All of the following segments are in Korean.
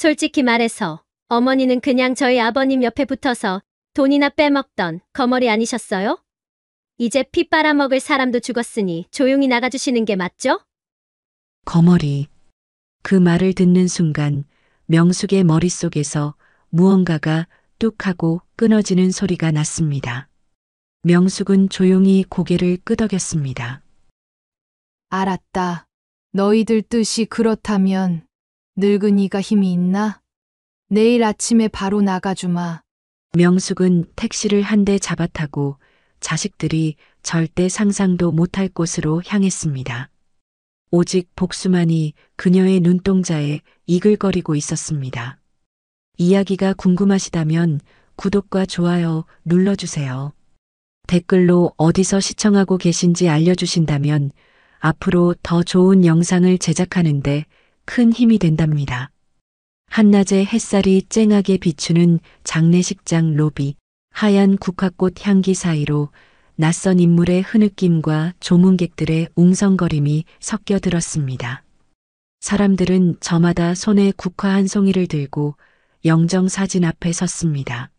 솔직히 말해서 어머니는 그냥 저희 아버님 옆에 붙어서 돈이나 빼먹던 거머리 아니셨어요? 이제 피 빨아먹을 사람도 죽었으니 조용히 나가주시는 게 맞죠? 거머리. 그 말을 듣는 순간 명숙의 머릿속에서 무언가가 뚝 하고 끊어지는 소리가 났습니다. 명숙은 조용히 고개를 끄덕였습니다. 알았다. 너희들 뜻이 그렇다면 늙은이가 힘이 있나? 내일 아침에 바로 나가주마. 명숙은 택시를 한 대 잡아타고 자식들이 절대 상상도 못할 곳으로 향했습니다. 오직 복수만이 그녀의 눈동자에 이글거리고 있었습니다. 이야기가 궁금하시다면 구독과 좋아요 눌러주세요. 댓글로 어디서 시청하고 계신지 알려주신다면 앞으로 더 좋은 영상을 제작하는데 큰 힘이 된답니다. 한낮에 햇살이 쨍하게 비추는 장례식장 로비, 하얀 국화꽃 향기 사이로 낯선 인물의 흐느낌과 조문객들의 웅성거림이 섞여 들었습니다. 사람들은 저마다 손에 국화 한 송이를 들고 영정 사진 앞에 섰습니다.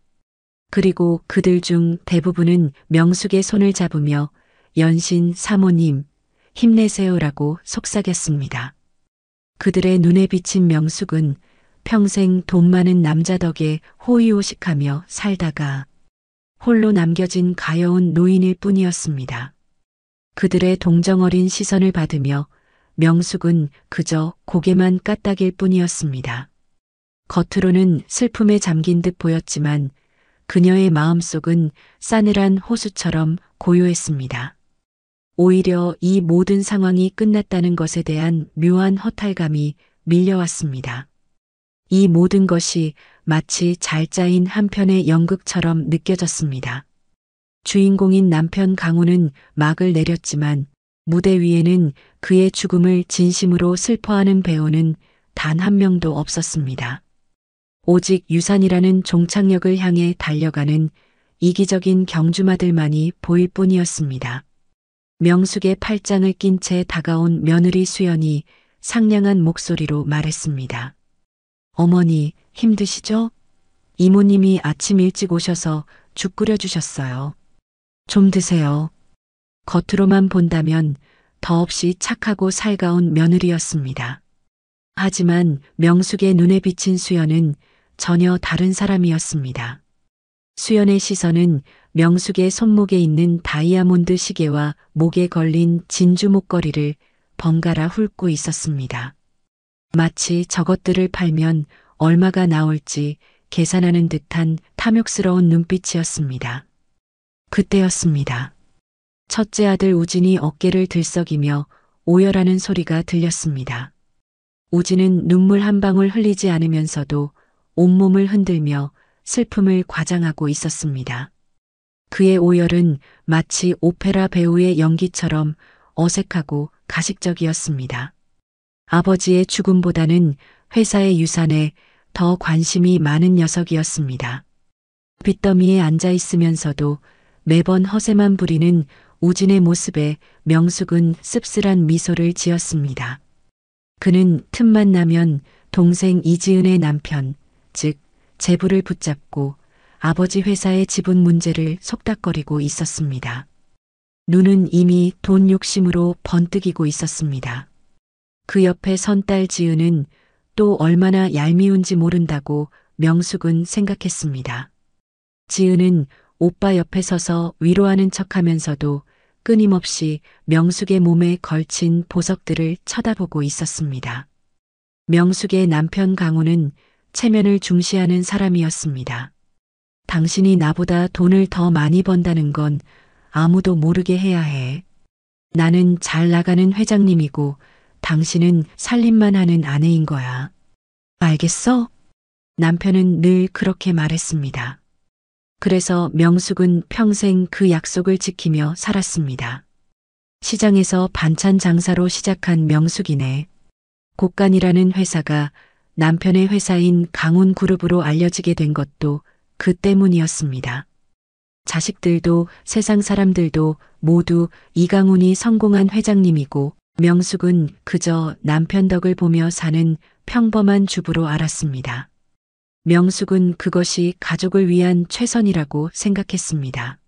그리고 그들 중 대부분은 명숙의 손을 잡으며 연신 사모님, 힘내세요라고 속삭였습니다. 그들의 눈에 비친 명숙은 평생 돈 많은 남자 덕에 호의호식하며 살다가 홀로 남겨진 가여운 노인일 뿐이었습니다. 그들의 동정어린 시선을 받으며 명숙은 그저 고개만 까딱일 뿐이었습니다. 겉으로는 슬픔에 잠긴 듯 보였지만 그녀의 마음속은 싸늘한 호수처럼 고요했습니다. 오히려 이 모든 상황이 끝났다는 것에 대한 묘한 허탈감이 밀려왔습니다. 이 모든 것이 마치 잘 짜인 한 편의 연극처럼 느껴졌습니다. 주인공인 남편 강호는 막을 내렸지만 무대 위에는 그의 죽음을 진심으로 슬퍼하는 배우는 단 한 명도 없었습니다. 오직 유산이라는 종착역을 향해 달려가는 이기적인 경주마들만이 보일 뿐이었습니다. 명숙의 팔짱을 낀 채 다가온 며느리 수연이 상냥한 목소리로 말했습니다. 어머니, 힘드시죠? 이모님이 아침 일찍 오셔서 죽 끓여주셨어요. 좀 드세요. 겉으로만 본다면 더없이 착하고 살가운 며느리였습니다. 하지만 명숙의 눈에 비친 수연은 전혀 다른 사람이었습니다. 수연의 시선은 명숙의 손목에 있는 다이아몬드 시계와 목에 걸린 진주 목걸이를 번갈아 훑고 있었습니다. 마치 저것들을 팔면 얼마가 나올지 계산하는 듯한 탐욕스러운 눈빛이었습니다. 그때였습니다. 첫째 아들 우진이 어깨를 들썩이며 오열하는 소리가 들렸습니다. 우진은 눈물 한 방울 흘리지 않으면서도 온몸을 흔들며 슬픔을 과장하고 있었습니다. 그의 오열은 마치 오페라 배우의 연기처럼 어색하고 가식적이었습니다. 아버지의 죽음보다는 회사의 유산에 더 관심이 많은 녀석이었습니다. 빚더미에 앉아 있으면서도 매번 허세만 부리는 우진의 모습에 명숙은 씁쓸한 미소를 지었습니다. 그는 틈만 나면 동생 이지은의 남편, 즉 재부를 붙잡고 아버지 회사의 지분 문제를 속닥거리고 있었습니다. 눈은 이미 돈 욕심으로 번뜩이고 있었습니다. 그 옆에 선 딸 지은은 또 얼마나 얄미운지 모른다고 명숙은 생각했습니다. 지은은 오빠 옆에 서서 위로하는 척하면서도 끊임없이 명숙의 몸에 걸친 보석들을 쳐다보고 있었습니다. 명숙의 남편 강호는 체면을 중시하는 사람이었습니다. 당신이 나보다 돈을 더 많이 번다는 건 아무도 모르게 해야 해. 나는 잘 나가는 회장님이고 당신은 살림만 하는 아내인 거야. 알겠어? 남편은 늘 그렇게 말했습니다. 그래서 명숙은 평생 그 약속을 지키며 살았습니다. 시장에서 반찬 장사로 시작한 명숙이네. 곡간이라는 회사가 남편의 회사인 강훈그룹으로 알려지게 된 것도 그 때문이었습니다. 자식들도 세상 사람들도 모두 이강훈이 성공한 회장님이고 명숙은 그저 남편 덕을 보며 사는 평범한 주부로 알았습니다. 명숙은 그것이 가족을 위한 최선이라고 생각했습니다.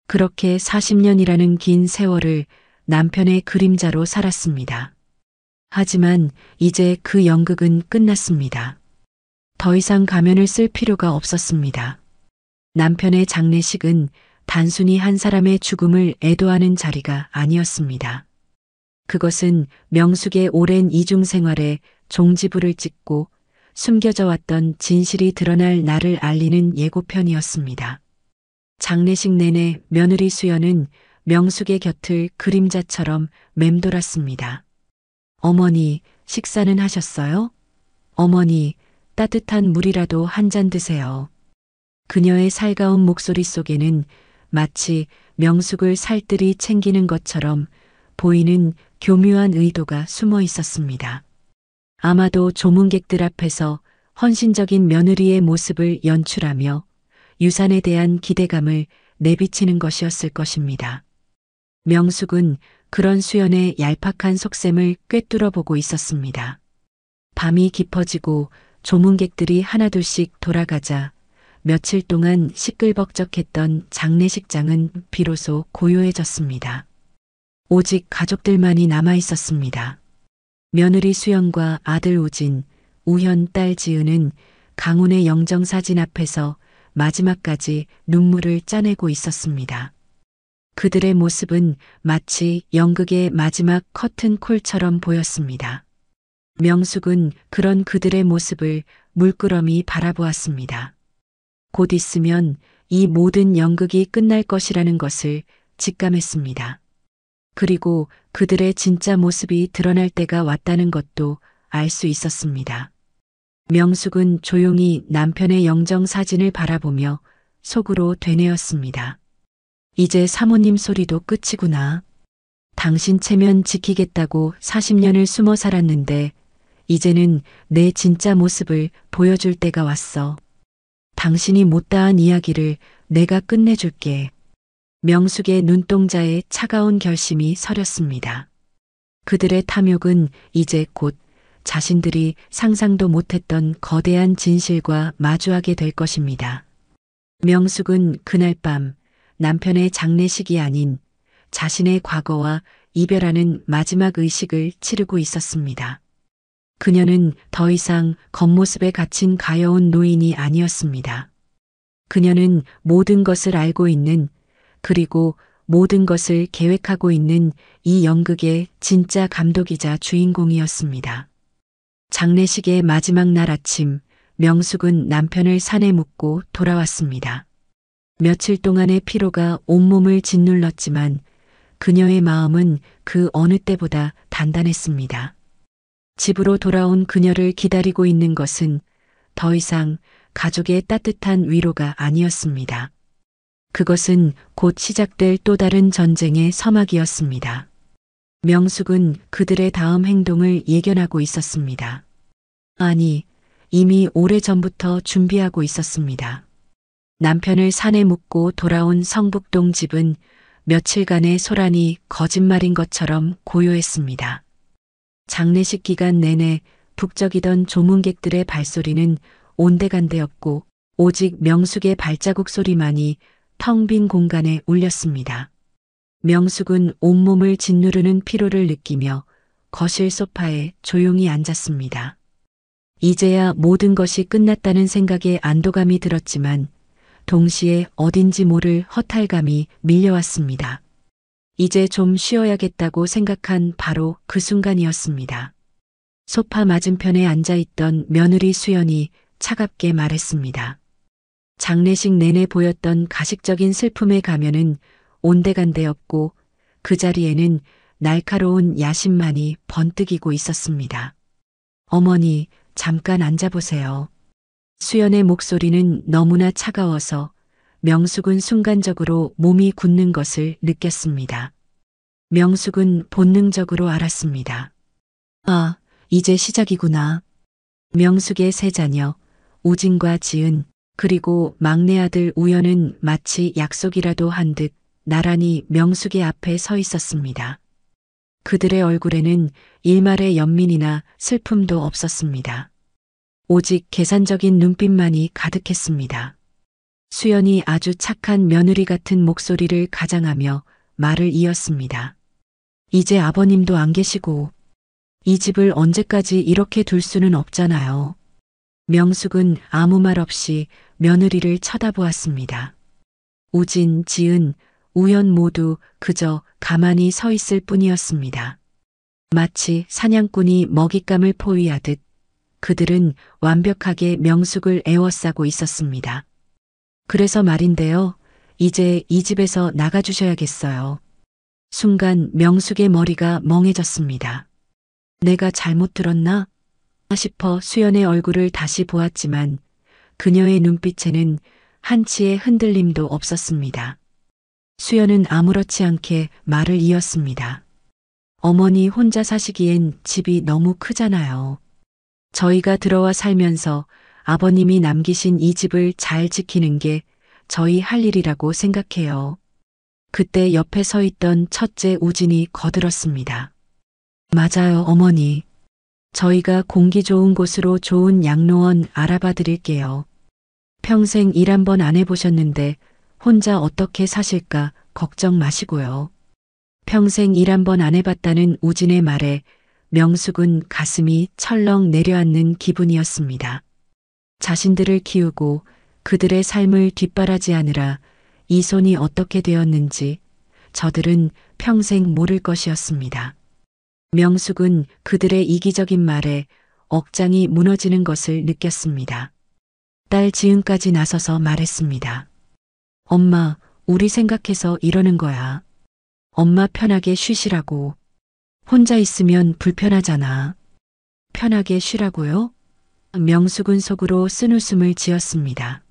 그렇게 40년이라는 긴 세월을 남편의 그림자로 살았습니다. 하지만 이제 그 연극은 끝났습니다. 더 이상 가면을 쓸 필요가 없었습니다. 남편의 장례식은 단순히 한 사람의 죽음을 애도하는 자리가 아니었습니다. 그것은 명숙의 오랜 이중 생활에 종지부를 찍고 숨겨져 왔던 진실이 드러날 날을 알리는 예고편이었습니다. 장례식 내내 며느리 수연은 명숙의 곁을 그림자처럼 맴돌았습니다. 어머니, 식사는 하셨어요? 어머니, 따뜻한 물이라도 한 잔 드세요. 그녀의 살가운 목소리 속에는 마치 명숙을 살뜰히 챙기는 것처럼 보이는 교묘한 의도가 숨어 있었습니다. 아마도 조문객들 앞에서 헌신적인 며느리의 모습을 연출하며 유산에 대한 기대감을 내비치는 것이었을 것입니다. 명숙은 그런 수연의 얄팍한 속셈을 꿰뚫어 보고 있었습니다. 밤이 깊어지고 조문객들이 하나둘씩 돌아가자 며칠 동안 시끌벅적했던 장례식장은 비로소 고요해졌습니다. 오직 가족들만이 남아 있었습니다. 며느리 수연과 아들 우진, 우현 딸 지은은 강훈의 영정사진 앞에서 마지막까지 눈물을 짜내고 있었습니다. 그들의 모습은 마치 연극의 마지막 커튼콜처럼 보였습니다. 명숙은 그런 그들의 모습을 물끄러미 바라보았습니다. 곧 있으면 이 모든 연극이 끝날 것이라는 것을 직감했습니다. 그리고 그들의 진짜 모습이 드러날 때가 왔다는 것도 알 수 있었습니다. 명숙은 조용히 남편의 영정 사진을 바라보며 속으로 되뇌었습니다. 이제 사모님 소리도 끝이구나. 당신 체면 지키겠다고 40년을 숨어 살았는데 이제는 내 진짜 모습을 보여줄 때가 왔어. 당신이 못다한 이야기를 내가 끝내줄게. 명숙의 눈동자에 차가운 결심이 서렸습니다. 그들의 탐욕은 이제 곧 자신들이 상상도 못했던 거대한 진실과 마주하게 될 것입니다. 명숙은 그날 밤 남편의 장례식이 아닌 자신의 과거와 이별하는 마지막 의식을 치르고 있었습니다. 그녀는 더 이상 겉모습에 갇힌 가여운 노인이 아니었습니다. 그녀는 모든 것을 알고 있는 그리고 모든 것을 계획하고 있는 이 연극의 진짜 감독이자 주인공이었습니다. 장례식의 마지막 날 아침, 명숙은 남편을 산에 묻고 돌아왔습니다. 며칠 동안의 피로가 온몸을 짓눌렀지만 그녀의 마음은 그 어느 때보다 단단했습니다. 집으로 돌아온 그녀를 기다리고 있는 것은 더 이상 가족의 따뜻한 위로가 아니었습니다. 그것은 곧 시작될 또 다른 전쟁의 서막이었습니다. 명숙은 그들의 다음 행동을 예견하고 있었습니다. 아니, 이미 오래전부터 준비하고 있었습니다. 남편을 산에 묻고 돌아온 성북동 집은 며칠간의 소란이 거짓말인 것처럼 고요했습니다. 장례식 기간 내내 북적이던 조문객들의 발소리는 온데간데였고 오직 명숙의 발자국 소리만이 텅 빈 공간에 울렸습니다. 명숙은 온몸을 짓누르는 피로를 느끼며 거실 소파에 조용히 앉았습니다. 이제야 모든 것이 끝났다는 생각에 안도감이 들었지만 동시에 어딘지 모를 허탈감이 밀려왔습니다. 이제 좀 쉬어야겠다고 생각한 바로 그 순간이었습니다. 소파 맞은편에 앉아있던 며느리 수연이 차갑게 말했습니다. 장례식 내내 보였던 가식적인 슬픔의 가면은 온데간데였고 그 자리에는 날카로운 야심만이 번뜩이고 있었습니다. 어머니, 잠깐 앉아보세요. 수연의 목소리는 너무나 차가워서 명숙은 순간적으로 몸이 굳는 것을 느꼈습니다. 명숙은 본능적으로 알았습니다. 아, 이제 시작이구나. 명숙의 세 자녀, 우진과 지은, 그리고 막내 아들 우연은 마치 약속이라도 한 듯 나란히 명숙의 앞에 서 있었습니다. 그들의 얼굴에는 일말의 연민이나 슬픔도 없었습니다. 오직 계산적인 눈빛만이 가득했습니다. 수연이 아주 착한 며느리 같은 목소리를 가장하며 말을 이었습니다. 이제 아버님도 안 계시고 이 집을 언제까지 이렇게 둘 수는 없잖아요. 명숙은 아무 말 없이 며느리를 쳐다보았습니다. 우진, 지은, 우연 모두 그저 가만히 서 있을 뿐이었습니다. 마치 사냥꾼이 먹잇감을 포위하듯 그들은 완벽하게 명숙을 애워싸고 있었습니다. 그래서 말인데요. 이제 이 집에서 나가주셔야겠어요. 순간 명숙의 머리가 멍해졌습니다. 내가 잘못 들었나? 싶어 수연의 얼굴을 다시 보았지만 그녀의 눈빛에는 한치의 흔들림도 없었습니다. 수연은 아무렇지 않게 말을 이었습니다. 어머니 혼자 사시기엔 집이 너무 크잖아요. 저희가 들어와 살면서 아버님이 남기신 이 집을 잘 지키는 게 저희 할 일이라고 생각해요. 그때 옆에 서 있던 첫째 우진이 거들었습니다. 맞아요, 어머니. 저희가 공기 좋은 곳으로 좋은 양로원 알아봐 드릴게요. 평생 일 한 번 안 해보셨는데 혼자 어떻게 사실까 걱정 마시고요. 평생 일 한 번 안 해봤다는 우진의 말에 명숙은 가슴이 철렁 내려앉는 기분이었습니다. 자신들을 키우고 그들의 삶을 뒷바라지하느라 이 손이 어떻게 되었는지 저들은 평생 모를 것이었습니다. 명숙은 그들의 이기적인 말에 억장이 무너지는 것을 느꼈습니다. 딸 지은까지 나서서 말했습니다. 엄마, 우리 생각해서 이러는 거야. 엄마 편하게 쉬시라고. 혼자 있으면 불편하잖아. 편하게 쉬라고요? 명숙은 속으로 쓴웃음을 지었습니다.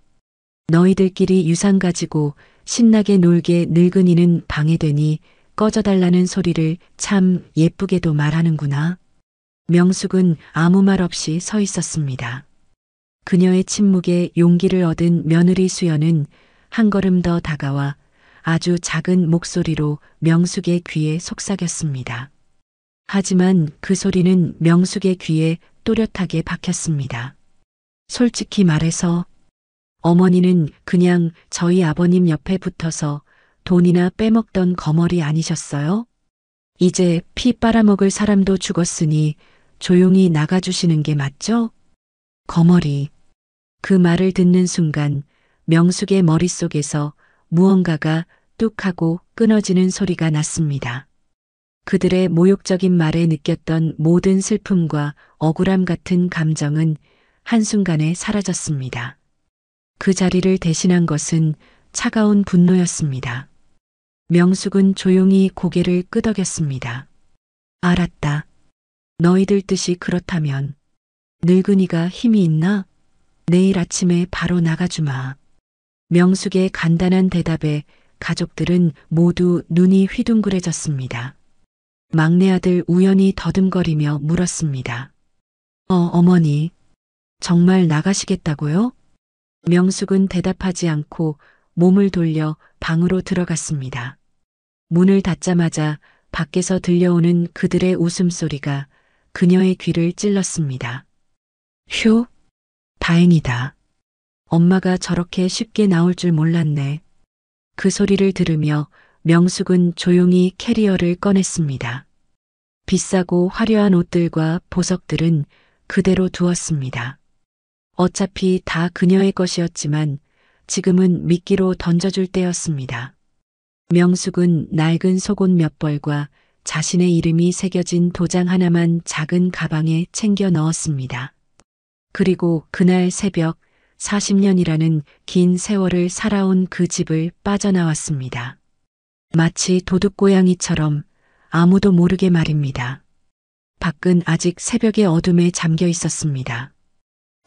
너희들끼리 유산 가지고 신나게 놀게 늙은이는 방해되니 꺼져달라는 소리를 참 예쁘게도 말하는구나. 명숙은 아무 말 없이 서 있었습니다. 그녀의 침묵에 용기를 얻은 며느리 수연은 한 걸음 더 다가와 아주 작은 목소리로 명숙의 귀에 속삭였습니다. 하지만 그 소리는 명숙의 귀에 또렷하게 박혔습니다. 솔직히 말해서 어머니는 그냥 저희 아버님 옆에 붙어서 돈이나 빼먹던 거머리 아니셨어요? 이제 피 빨아먹을 사람도 죽었으니 조용히 나가주시는 게 맞죠? 거머리. 그 말을 듣는 순간 명숙의 머릿속에서 무언가가 뚝 하고 끊어지는 소리가 났습니다. 그들의 모욕적인 말에 느꼈던 모든 슬픔과 억울함 같은 감정은 한순간에 사라졌습니다. 그 자리를 대신한 것은 차가운 분노였습니다. 명숙은 조용히 고개를 끄덕였습니다. 알았다. 너희들 뜻이 그렇다면 늙은이가 힘이 있나? 내일 아침에 바로 나가주마. 명숙의 간단한 대답에 가족들은 모두 눈이 휘둥그레졌습니다. 막내 아들 우연히 더듬거리며 물었습니다. 어머니, 정말 나가시겠다고요? 명숙은 대답하지 않고 몸을 돌려 방으로 들어갔습니다. 문을 닫자마자 밖에서 들려오는 그들의 웃음소리가 그녀의 귀를 찔렀습니다. 휴, 다행이다. 엄마가 저렇게 쉽게 나올 줄 몰랐네. 그 소리를 들으며 명숙은 조용히 캐리어를 꺼냈습니다. 비싸고 화려한 옷들과 보석들은 그대로 두었습니다. 어차피 다 그녀의 것이었지만 지금은 미끼로 던져줄 때였습니다. 명숙은 낡은 속옷 몇 벌과 자신의 이름이 새겨진 도장 하나만 작은 가방에 챙겨 넣었습니다. 그리고 그날 새벽 40년이라는 긴 세월을 살아온 그 집을 빠져나왔습니다. 마치 도둑고양이처럼 아무도 모르게 말입니다. 밖은 아직 새벽의 어둠에 잠겨 있었습니다.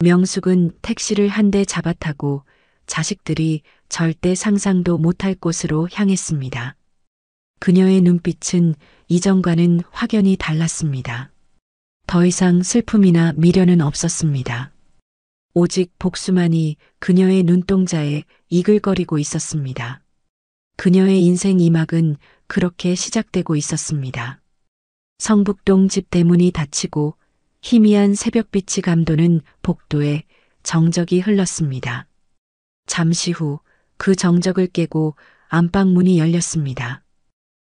명숙은 택시를 한 대 잡아타고 자식들이 절대 상상도 못할 곳으로 향했습니다. 그녀의 눈빛은 이전과는 확연히 달랐습니다. 더 이상 슬픔이나 미련은 없었습니다. 오직 복수만이 그녀의 눈동자에 이글거리고 있었습니다. 그녀의 인생 2막은 그렇게 시작되고 있었습니다. 성북동 집 대문이 닫히고 희미한 새벽빛이 감도는 복도에 정적이 흘렀습니다. 잠시 후 그 정적을 깨고 안방 문이 열렸습니다.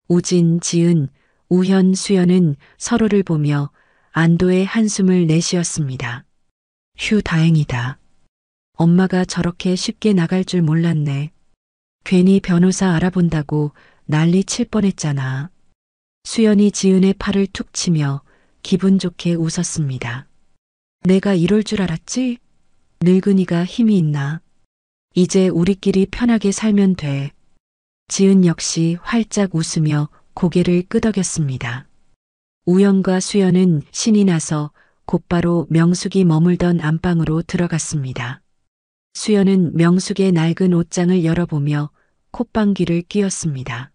우진, 지은, 우현, 수연은 서로를 보며 안도의 한숨을 내쉬었습니다. 휴, 다행이다. 엄마가 저렇게 쉽게 나갈 줄 몰랐네. 괜히 변호사 알아본다고 난리 칠 뻔했잖아. 수연이 지은의 팔을 툭 치며 기분 좋게 웃었습니다. 내가 이럴 줄 알았지? 늙은이가 힘이 있나? 이제 우리끼리 편하게 살면 돼. 지은 역시 활짝 웃으며 고개를 끄덕였습니다. 우영과 수연은 신이 나서 곧바로 명숙이 머물던 안방으로 들어갔습니다. 수연은 명숙의 낡은 옷장을 열어보며 콧방귀를 뀌었습니다.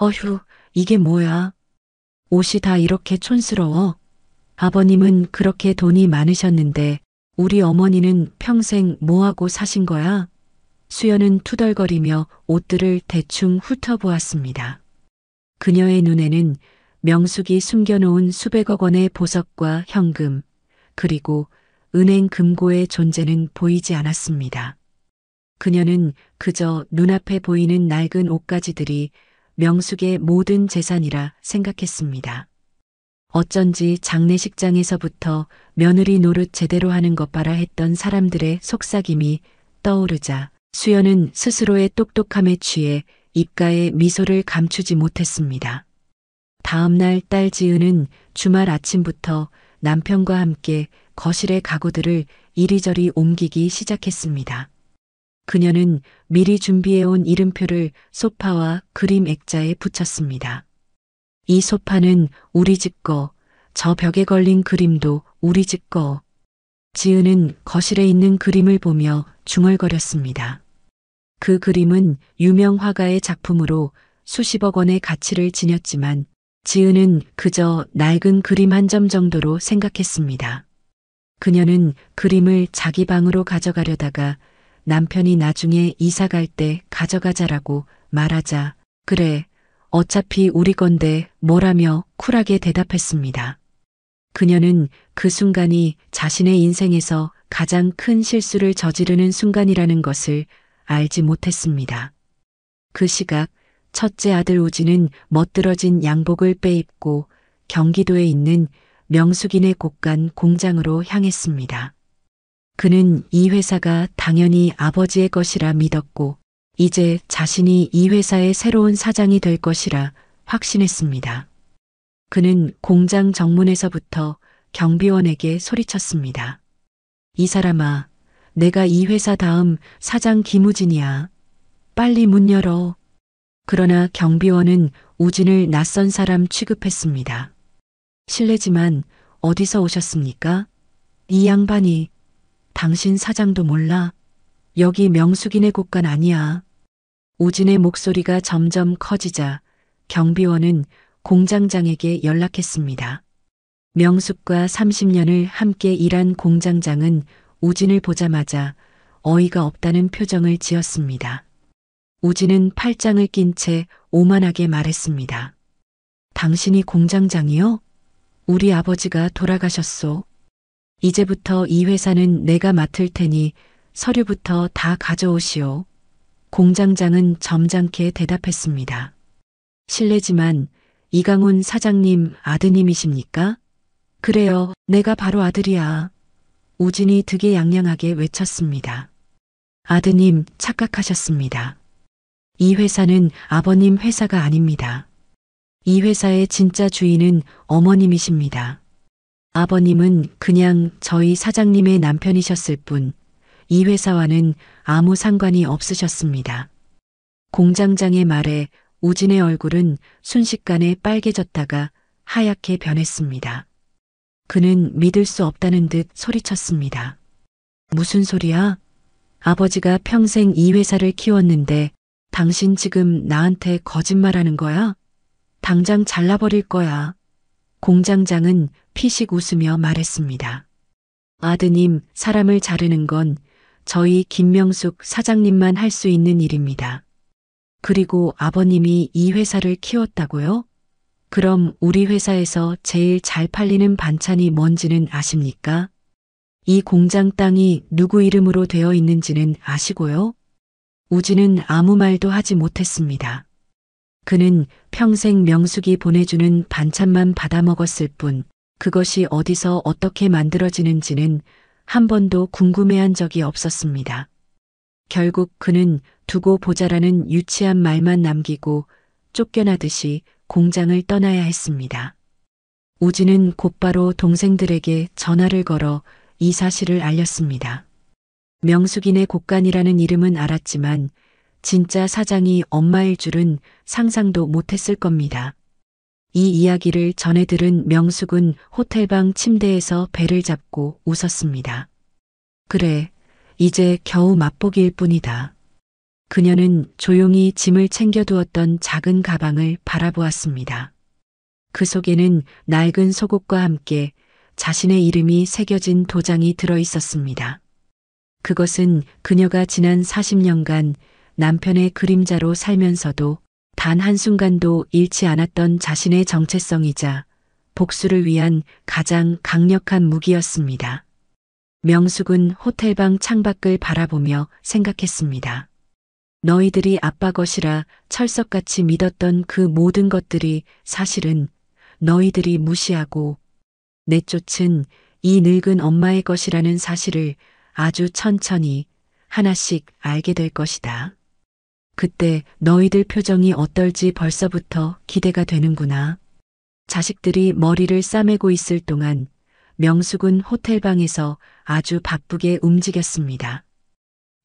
어휴, 이게 뭐야? 옷이 다 이렇게 촌스러워. 아버님은 그렇게 돈이 많으셨는데 우리 어머니는 평생 뭐하고 사신 거야? 수연은 투덜거리며 옷들을 대충 훑어보았습니다. 그녀의 눈에는 명숙이 숨겨놓은 수백억 원의 보석과 현금, 그리고 은행 금고의 존재는 보이지 않았습니다. 그녀는 그저 눈앞에 보이는 낡은 옷가지들이 명숙의 모든 재산이라 생각했습니다. 어쩐지 장례식장에서부터 며느리 노릇 제대로 하는 것 봐라 했던 사람들의 속삭임이 떠오르자 수연은 스스로의 똑똑함에 취해 입가에 미소를 감추지 못했습니다. 다음 날 딸 지은은 주말 아침부터 남편과 함께 거실의 가구들을 이리저리 옮기기 시작했습니다. 그녀는 미리 준비해온 이름표를 소파와 그림 액자에 붙였습니다. 이 소파는 우리 집 거, 저 벽에 걸린 그림도 우리 집 거. 지은은 거실에 있는 그림을 보며 중얼거렸습니다. 그 그림은 유명 화가의 작품으로 수십억 원의 가치를 지녔지만 지은은 그저 낡은 그림 한 점 정도로 생각했습니다. 그녀는 그림을 자기 방으로 가져가려다가 남편이 나중에 이사 갈 때 가져가자라고 말하자 그래, 어차피 우리 건데 뭐라며 쿨하게 대답했습니다. 그녀는 그 순간이 자신의 인생에서 가장 큰 실수를 저지르는 순간이라는 것을 알지 못했습니다. 그 시각 첫째 아들 우진은 멋들어진 양복을 빼입고 경기도에 있는 명숙이네 곳간 공장으로 향했습니다. 그는 이 회사가 당연히 아버지의 것이라 믿었고 이제 자신이 이 회사의 새로운 사장이 될 것이라 확신했습니다. 그는 공장 정문에서부터 경비원에게 소리쳤습니다. 이 사람아, 내가 이 회사 다음 사장 김우진이야. 빨리 문 열어. 그러나 경비원은 우진을 낯선 사람 취급했습니다. 실례지만 어디서 오셨습니까? 이 양반이 당신 사장도 몰라? 여기 명숙이네 곳간 아니야. 우진의 목소리가 점점 커지자 경비원은 공장장에게 연락했습니다. 명숙과 30년을 함께 일한 공장장은 우진을 보자마자 어이가 없다는 표정을 지었습니다. 우진은 팔짱을 낀 채 오만하게 말했습니다. 당신이 공장장이요? 우리 아버지가 돌아가셨소. 이제부터 이 회사는 내가 맡을 테니 서류부터 다 가져오시오. 공장장은 점잖게 대답했습니다. 실례지만 이강훈 사장님 아드님이십니까? 그래요, 내가 바로 아들이야. 우진이 득이양양하게 외쳤습니다. 아드님 착각하셨습니다. 이 회사는 아버님 회사가 아닙니다. 이 회사의 진짜 주인은 어머님이십니다. 아버님은 그냥 저희 사장님의 남편이셨을 뿐, 이 회사와는 아무 상관이 없으셨습니다. 공장장의 말에 우진의 얼굴은 순식간에 빨개졌다가 하얗게 변했습니다. 그는 믿을 수 없다는 듯 소리쳤습니다. 무슨 소리야? 아버지가 평생 이 회사를 키웠는데 당신 지금 나한테 거짓말하는 거야? 당장 잘라버릴 거야. 공장장은 피식 웃으며 말했습니다. 아드님, 사람을 자르는 건 저희 김명숙 사장님만 할 수 있는 일입니다. 그리고 아버님이 이 회사를 키웠다고요? 그럼 우리 회사에서 제일 잘 팔리는 반찬이 뭔지는 아십니까? 이 공장 땅이 누구 이름으로 되어 있는지는 아시고요? 우진은 아무 말도 하지 못했습니다. 그는 평생 명숙이 보내주는 반찬만 받아 먹었을 뿐 그것이 어디서 어떻게 만들어지는지는 한 번도 궁금해한 적이 없었습니다. 결국 그는 두고 보자라는 유치한 말만 남기고 쫓겨나듯이 공장을 떠나야 했습니다. 우진은 곧바로 동생들에게 전화를 걸어 이 사실을 알렸습니다. 명숙이네 곳간이라는 이름은 알았지만 진짜 사장이 엄마일 줄은 상상도 못했을 겁니다. 이 이야기를 전해 들은 명숙은 호텔방 침대에서 배를 잡고 웃었습니다. 그래, 이제 겨우 맛보기일 뿐이다. 그녀는 조용히 짐을 챙겨두었던 작은 가방을 바라보았습니다. 그 속에는 낡은 속옷과 함께 자신의 이름이 새겨진 도장이 들어 있었습니다. 그것은 그녀가 지난 40년간 남편의 그림자로 살면서도 단 한순간도 잃지 않았던 자신의 정체성이자 복수를 위한 가장 강력한 무기였습니다. 명숙은 호텔방 창밖을 바라보며 생각했습니다. 너희들이 아빠 것이라 철석같이 믿었던 그 모든 것들이 사실은 너희들이 무시하고 내쫓은 이 늙은 엄마의 것이라는 사실을 아주 천천히 하나씩 알게 될 것이다. 그때 너희들 표정이 어떨지 벌써부터 기대가 되는구나. 자식들이 머리를 싸매고 있을 동안 명숙은 호텔방에서 아주 바쁘게 움직였습니다.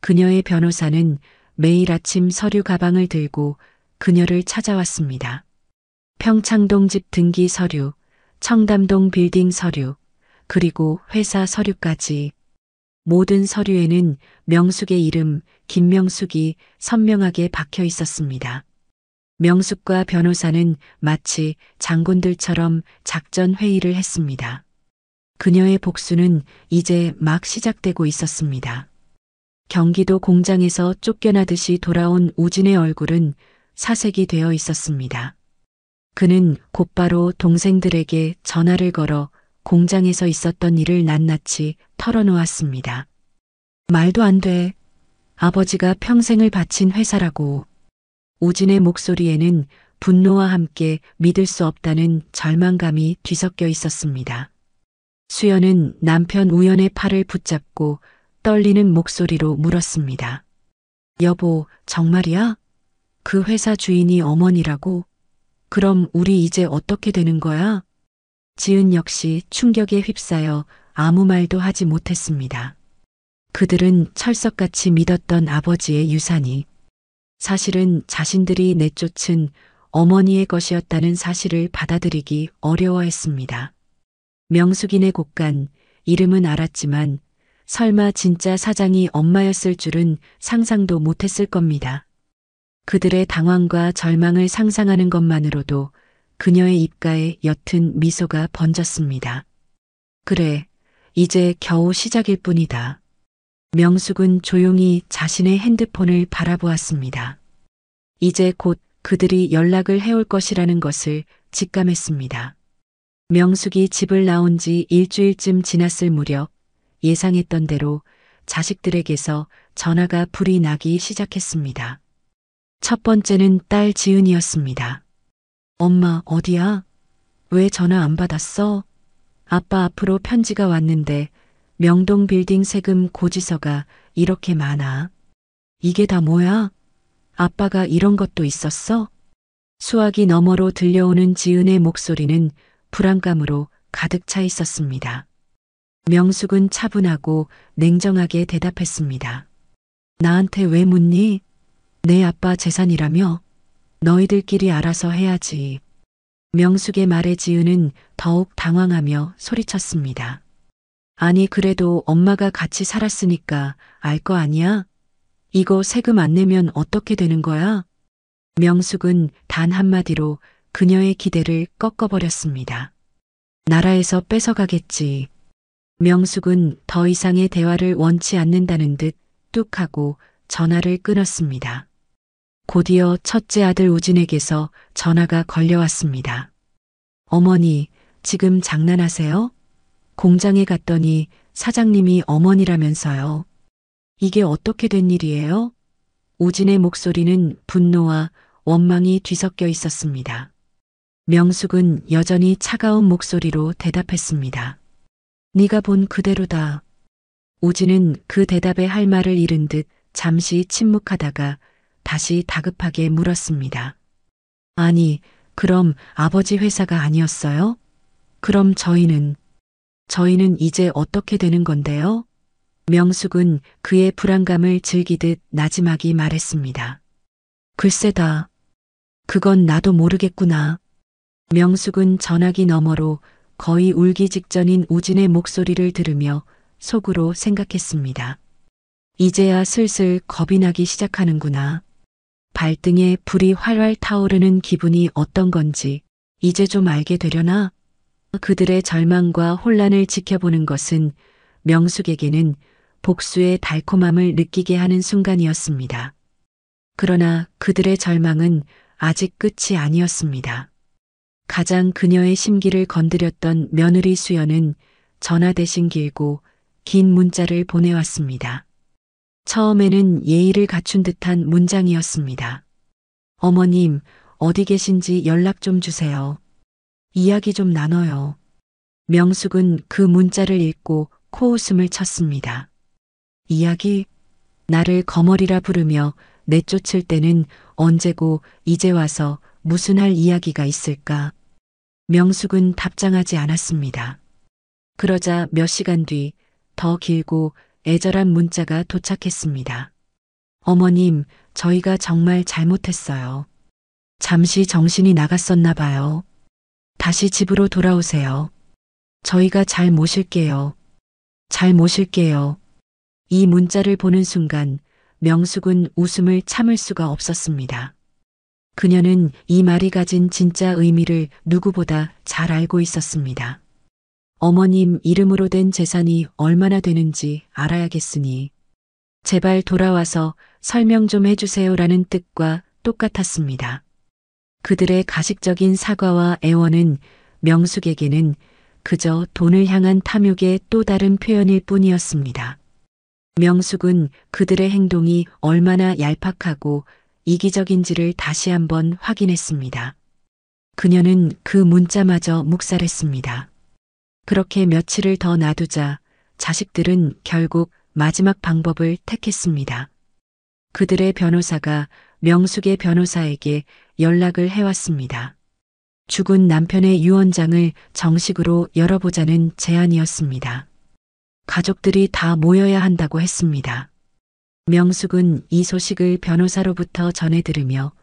그녀의 변호사는 매일 아침 서류 가방을 들고 그녀를 찾아왔습니다. 평창동 집 등기 서류, 청담동 빌딩 서류, 그리고 회사 서류까지. 모든 서류에는 명숙의 이름 김명숙이 선명하게 박혀 있었습니다. 명숙과 변호사는 마치 장군들처럼 작전 회의를 했습니다. 그녀의 복수는 이제 막 시작되고 있었습니다. 경기도 공장에서 쫓겨나듯이 돌아온 우진의 얼굴은 사색이 되어 있었습니다. 그는 곧바로 동생들에게 전화를 걸어 공장에서 있었던 일을 낱낱이 털어놓았습니다. 말도 안 돼. 아버지가 평생을 바친 회사라고. 우진의 목소리에는 분노와 함께 믿을 수 없다는 절망감이 뒤섞여 있었습니다. 수연은 남편 우연의 팔을 붙잡고 떨리는 목소리로 물었습니다. 여보, 정말이야? 그 회사 주인이 어머니라고? 그럼 우리 이제 어떻게 되는 거야? 지은 역시 충격에 휩싸여 아무 말도 하지 못했습니다. 그들은 철석같이 믿었던 아버지의 유산이 사실은 자신들이 내쫓은 어머니의 것이었다는 사실을 받아들이기 어려워했습니다. 명숙이네 곳간, 이름은 알았지만 설마 진짜 사장이 엄마였을 줄은 상상도 못했을 겁니다. 그들의 당황과 절망을 상상하는 것만으로도 그녀의 입가에 옅은 미소가 번졌습니다. 그래, 이제 겨우 시작일 뿐이다. 명숙은 조용히 자신의 핸드폰을 바라보았습니다. 이제 곧 그들이 연락을 해올 것이라는 것을 직감했습니다. 명숙이 집을 나온 지 일주일쯤 지났을 무렵 예상했던 대로 자식들에게서 전화가 불이 나기 시작했습니다. 첫 번째는 딸 지은이었습니다. 엄마, 어디야? 왜 전화 안 받았어? 아빠 앞으로 편지가 왔는데 명동 빌딩 세금 고지서가 이렇게 많아. 이게 다 뭐야? 아빠가 이런 것도 있었어? 수화기 너머로 들려오는 지은의 목소리는 불안감으로 가득 차 있었습니다. 명숙은 차분하고 냉정하게 대답했습니다. 나한테 왜 묻니? 내 아빠 재산이라며? 너희들끼리 알아서 해야지. 명숙의 말에 지은은 더욱 당황하며 소리쳤습니다. 아니, 그래도 엄마가 같이 살았으니까 알 거 아니야? 이거 세금 안 내면 어떻게 되는 거야? 명숙은 단 한마디로 그녀의 기대를 꺾어버렸습니다. 나라에서 뺏어가겠지. 명숙은 더 이상의 대화를 원치 않는다는 듯 뚝 하고 전화를 끊었습니다. 곧이어 첫째 아들 우진에게서 전화가 걸려왔습니다. 어머니, 지금 장난하세요? 공장에 갔더니 사장님이 어머니라면서요. 이게 어떻게 된 일이에요? 우진의 목소리는 분노와 원망이 뒤섞여 있었습니다. 명숙은 여전히 차가운 목소리로 대답했습니다. 네가 본 그대로다. 우진은 그 대답에 할 말을 잃은 듯 잠시 침묵하다가 다시 다급하게 물었습니다. 아니, 그럼 아버지 회사가 아니었어요? 그럼 저희는 이제 어떻게 되는 건데요? 명숙은 그의 불안감을 즐기듯 나지막이 말했습니다. 글쎄다. 그건 나도 모르겠구나. 명숙은 전화기 너머로 거의 울기 직전인 우진의 목소리를 들으며 속으로 생각했습니다. 이제야 슬슬 겁이 나기 시작하는구나. 발등에 불이 활활 타오르는 기분이 어떤 건지 이제 좀 알게 되려나? 그들의 절망과 혼란을 지켜보는 것은 명숙에게는 복수의 달콤함을 느끼게 하는 순간이었습니다. 그러나 그들의 절망은 아직 끝이 아니었습니다. 가장 그녀의 심기를 건드렸던 며느리 수연은 전화 대신 길고 긴 문자를 보내왔습니다. 처음에는 예의를 갖춘 듯한 문장이었습니다. 어머님, 어디 계신지 연락 좀 주세요. 이야기 좀 나눠요. 명숙은 그 문자를 읽고 코웃음을 쳤습니다. 이야기? 나를 거머리라 부르며 내쫓을 때는 언제고 이제 와서 무슨 할 이야기가 있을까? 명숙은 답장하지 않았습니다. 그러자 몇 시간 뒤 더 길고 애절한 문자가 도착했습니다. 어머님, 저희가 정말 잘못했어요. 잠시 정신이 나갔었나 봐요. 다시 집으로 돌아오세요. 저희가 잘 모실게요. 잘 모실게요. 이 문자를 보는 순간 명숙은 웃음을 참을 수가 없었습니다. 그녀는 이 말이 가진 진짜 의미를 누구보다 잘 알고 있었습니다. 어머님 이름으로 된 재산이 얼마나 되는지 알아야겠으니 제발 돌아와서 설명 좀 해주세요라는 뜻과 똑같았습니다. 그들의 가식적인 사과와 애원은 명숙에게는 그저 돈을 향한 탐욕의 또 다른 표현일 뿐이었습니다. 명숙은 그들의 행동이 얼마나 얄팍하고 이기적인지를 다시 한번 확인했습니다. 그녀는 그 문자마저 묵살했습니다. 그렇게 며칠을 더 놔두자 자식들은 결국 마지막 방법을 택했습니다. 그들의 변호사가 명숙의 변호사에게 연락을 해왔습니다. 죽은 남편의 유언장을 정식으로 열어보자는 제안이었습니다. 가족들이 다 모여야 한다고 했습니다. 명숙은 이 소식을 변호사로부터 전해 들으며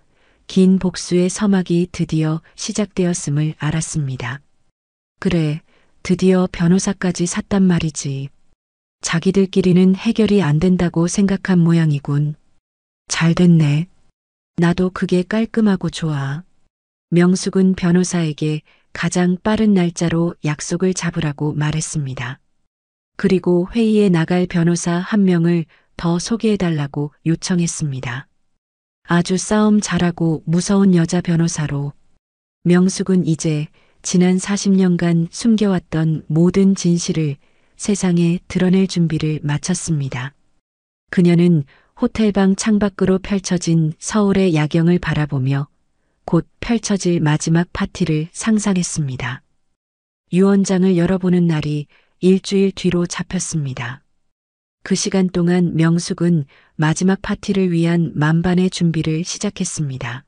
긴 복수의 서막이 드디어 시작되었음을 알았습니다. 그래, 드디어 변호사까지 샀단 말이지. 자기들끼리는 해결이 안 된다고 생각한 모양이군. 잘 됐네. 나도 그게 깔끔하고 좋아. 명숙은 변호사에게 가장 빠른 날짜로 약속을 잡으라고 말했습니다. 그리고 회의에 나갈 변호사 한 명을 더 소개해달라고 요청했습니다. 아주 싸움 잘하고 무서운 여자 변호사로. 명숙은 이제 지난 40년간 숨겨왔던 모든 진실을 세상에 드러낼 준비를 마쳤습니다. 그녀는 호텔방 창밖으로 펼쳐진 서울의 야경을 바라보며 곧 펼쳐질 마지막 파티를 상상했습니다. 유언장을 열어보는 날이 일주일 뒤로 잡혔습니다. 그 시간 동안 명숙은 마지막 파티를 위한 만반의 준비를 시작했습니다.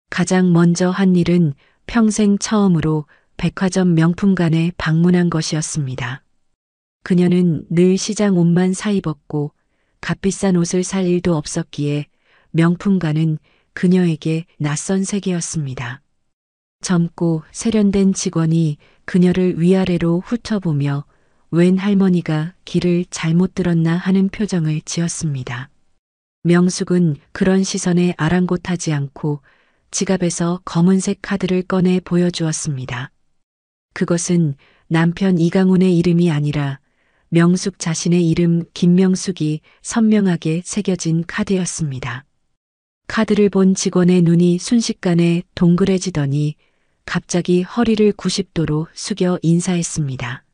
가장 먼저 한 일은 평생 처음으로 백화점 명품관에 방문한 것이었습니다. 그녀는 늘 시장 옷만 사입었고 값비싼 옷을 살 일도 없었기에 명품관은 그녀에게 낯선 세계였습니다. 젊고 세련된 직원이 그녀를 위아래로 훑어보며 웬 할머니가 길을 잘못 들었나 하는 표정을 지었습니다. 명숙은 그런 시선에 아랑곳하지 않고 지갑에서 검은색 카드를 꺼내 보여주었습니다. 그것은 남편 이강훈의 이름이 아니라 명숙 자신의 이름 김명숙이 선명하게 새겨진 카드였습니다. 카드를 본 직원의 눈이 순식간에 동그래지더니 갑자기 허리를 90도로 숙여 인사했습니다.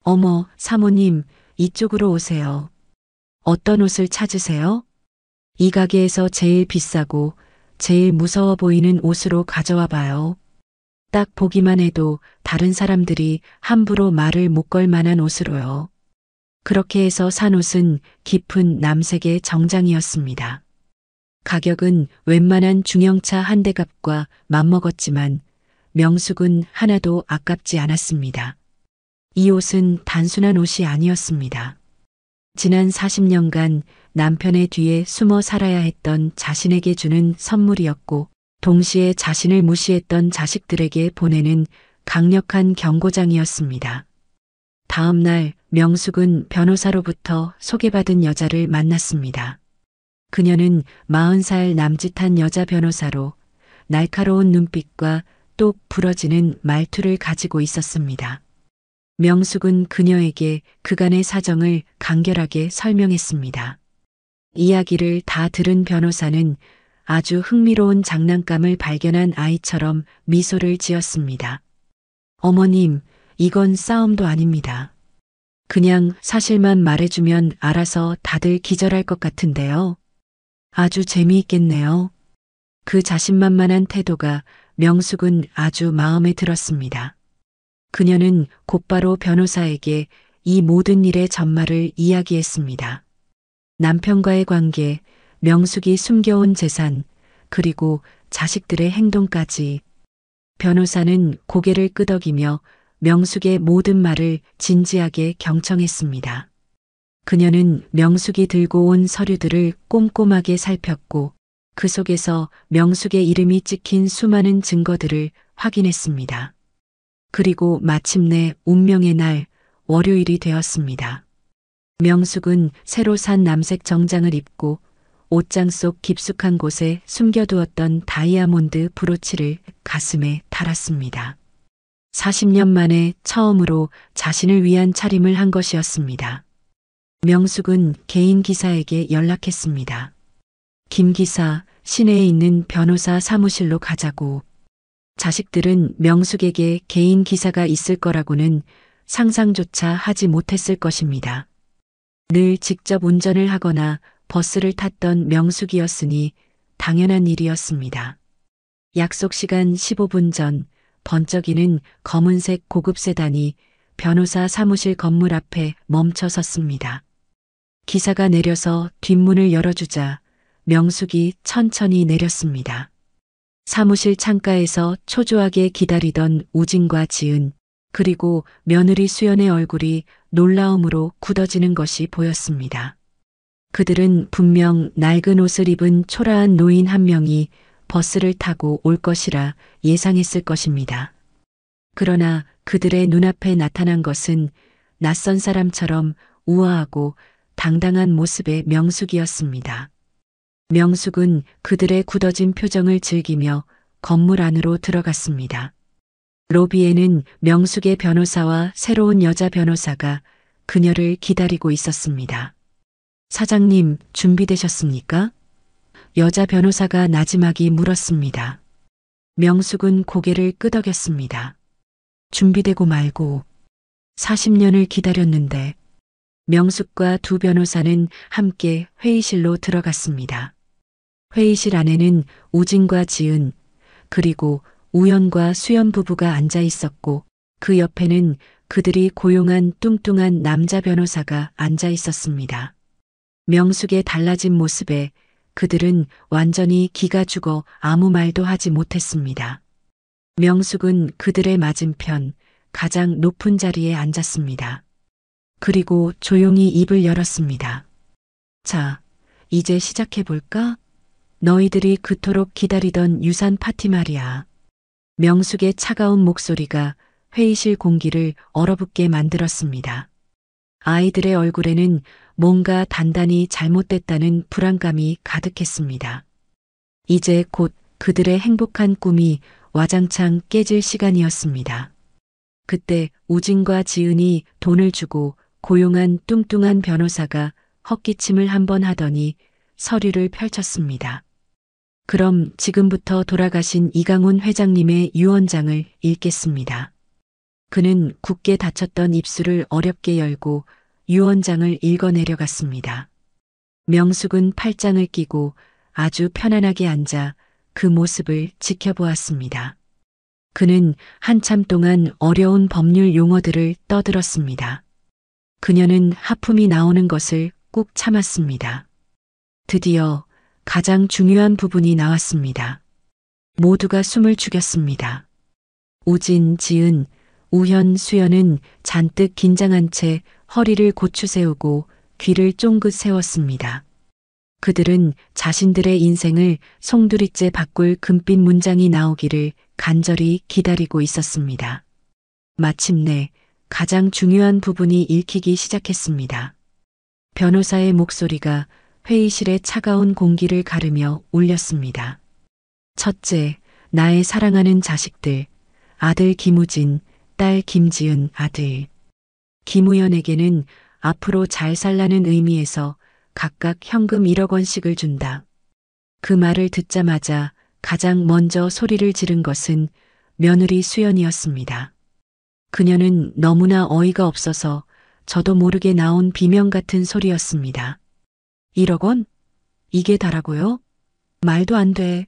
어머, 사모님, 이쪽으로 오세요. 어떤 옷을 찾으세요? 이 가게에서 제일 비싸고 제일 무서워 보이는 옷으로 가져와 봐요. 딱 보기만 해도 다른 사람들이 함부로 말을 못 걸 만한 옷으로요. 그렇게 해서 산 옷은 깊은 남색의 정장이었습니다. 가격은 웬만한 중형차 한 대 값과 맞먹었지만 명숙은 하나도 아깝지 않았습니다. 이 옷은 단순한 옷이 아니었습니다. 지난 40년간 남편의 뒤에 숨어 살아야 했던 자신에게 주는 선물이었고, 동시에 자신을 무시했던 자식들에게 보내는 강력한 경고장이었습니다. 다음 날 명숙은 변호사로부터 소개받은 여자를 만났습니다. 그녀는 40살 남짓한 여자 변호사로 날카로운 눈빛과 똑 부러지는 말투를 가지고 있었습니다. 명숙은 그녀에게 그간의 사정을 간결하게 설명했습니다. 이야기를 다 들은 변호사는 아주 흥미로운 장난감을 발견한 아이처럼 미소를 지었습니다. 어머님, 이건 싸움도 아닙니다. 그냥 사실만 말해주면 알아서 다들 기절할 것 같은데요. 아주 재미있겠네요. 그 자신만만한 태도가 명숙은 아주 마음에 들었습니다. 그녀는 곧바로 변호사에게 이 모든 일의 전말을 이야기했습니다. 남편과의 관계, 명숙이 숨겨온 재산, 그리고 자식들의 행동까지. 변호사는 고개를 끄덕이며 명숙의 모든 말을 진지하게 경청했습니다. 그녀는 명숙이 들고 온 서류들을 꼼꼼하게 살폈고 그 속에서 명숙의 이름이 찍힌 수많은 증거들을 확인했습니다. 그리고 마침내 운명의 날 월요일이 되었습니다. 명숙은 새로 산 남색 정장을 입고 옷장 속 깊숙한 곳에 숨겨두었던 다이아몬드 브로치를 가슴에 달았습니다. 40년 만에 처음으로 자신을 위한 차림을 한 것이었습니다. 명숙은 개인 기사에게 연락했습니다. 김 기사, 시내에 있는 변호사 사무실로 가자고. 자식들은 명숙에게 개인 기사가 있을 거라고는 상상조차 하지 못했을 것입니다. 늘 직접 운전을 하거나 버스를 탔던 명숙이었으니 당연한 일이었습니다. 약속 시간 15분 전 번쩍이는 검은색 고급 세단이 변호사 사무실 건물 앞에 멈춰 섰습니다. 기사가 내려서 뒷문을 열어주자 명숙이 천천히 내렸습니다. 사무실 창가에서 초조하게 기다리던 우진과 지은, 그리고 며느리 수연의 얼굴이 놀라움으로 굳어지는 것이 보였습니다. 그들은 분명 낡은 옷을 입은 초라한 노인 한 명이 버스를 타고 올 것이라 예상했을 것입니다. 그러나 그들의 눈앞에 나타난 것은 낯선 사람처럼 우아하고 당당한 모습의 명숙이었습니다. 명숙은 그들의 굳어진 표정을 즐기며 건물 안으로 들어갔습니다. 로비에는 명숙의 변호사와 새로운 여자 변호사가 그녀를 기다리고 있었습니다. 사장님, 준비되셨습니까? 여자 변호사가 나지막이 물었습니다. 명숙은 고개를 끄덕였습니다. 준비되고 말고 40년을 기다렸는데. 명숙과 두 변호사는 함께 회의실로 들어갔습니다. 회의실 안에는 우진과 지은, 그리고 우연과 수연 부부가 앉아 있었고 그 옆에는 그들이 고용한 뚱뚱한 남자 변호사가 앉아 있었습니다. 명숙의 달라진 모습에 그들은 완전히 기가 죽어 아무 말도 하지 못했습니다. 명숙은 그들의 맞은편 가장 높은 자리에 앉았습니다. 그리고 조용히 입을 열었습니다. 자, 이제 시작해볼까? 너희들이 그토록 기다리던 유산 파티 말이야. 명숙의 차가운 목소리가 회의실 공기를 얼어붙게 만들었습니다. 아이들의 얼굴에는 뭔가 단단히 잘못됐다는 불안감이 가득했습니다. 이제 곧 그들의 행복한 꿈이 와장창 깨질 시간이었습니다. 그때 우진과 지은이 돈을 주고 고용한 뚱뚱한 변호사가 헛기침을 한번 하더니 서류를 펼쳤습니다. 그럼 지금부터 돌아가신 이강훈 회장님의 유언장을 읽겠습니다. 그는 굳게 닫혔던 입술을 어렵게 열고 유언장을 읽어내려갔습니다. 명숙은 팔짱을 끼고 아주 편안하게 앉아 그 모습을 지켜보았습니다. 그는 한참 동안 어려운 법률 용어들을 떠들었습니다. 그녀는 하품이 나오는 것을 꾹 참았습니다. 드디어 가장 중요한 부분이 나왔습니다. 모두가 숨을 죽였습니다. 우진, 지은, 우현, 수연은 잔뜩 긴장한 채 허리를 고추 세우고 귀를 쫑긋 세웠습니다. 그들은 자신들의 인생을 송두리째 바꿀 금빛 문장이 나오기를 간절히 기다리고 있었습니다. 마침내 가장 중요한 부분이 읽히기 시작했습니다. 변호사의 목소리가 회의실의 차가운 공기를 가르며 울렸습니다. 첫째, 나의 사랑하는 자식들, 아들 김우진, 딸 김지은, 아들 김우현에게는 앞으로 잘 살라는 의미에서 각각 현금 1억 원씩을 준다. 그 말을 듣자마자 가장 먼저 소리를 지른 것은 며느리 수연이었습니다. 그녀는 너무나 어이가 없어서 저도 모르게 나온 비명 같은 소리였습니다. 1억 원? 이게 다라고요? 말도 안 돼.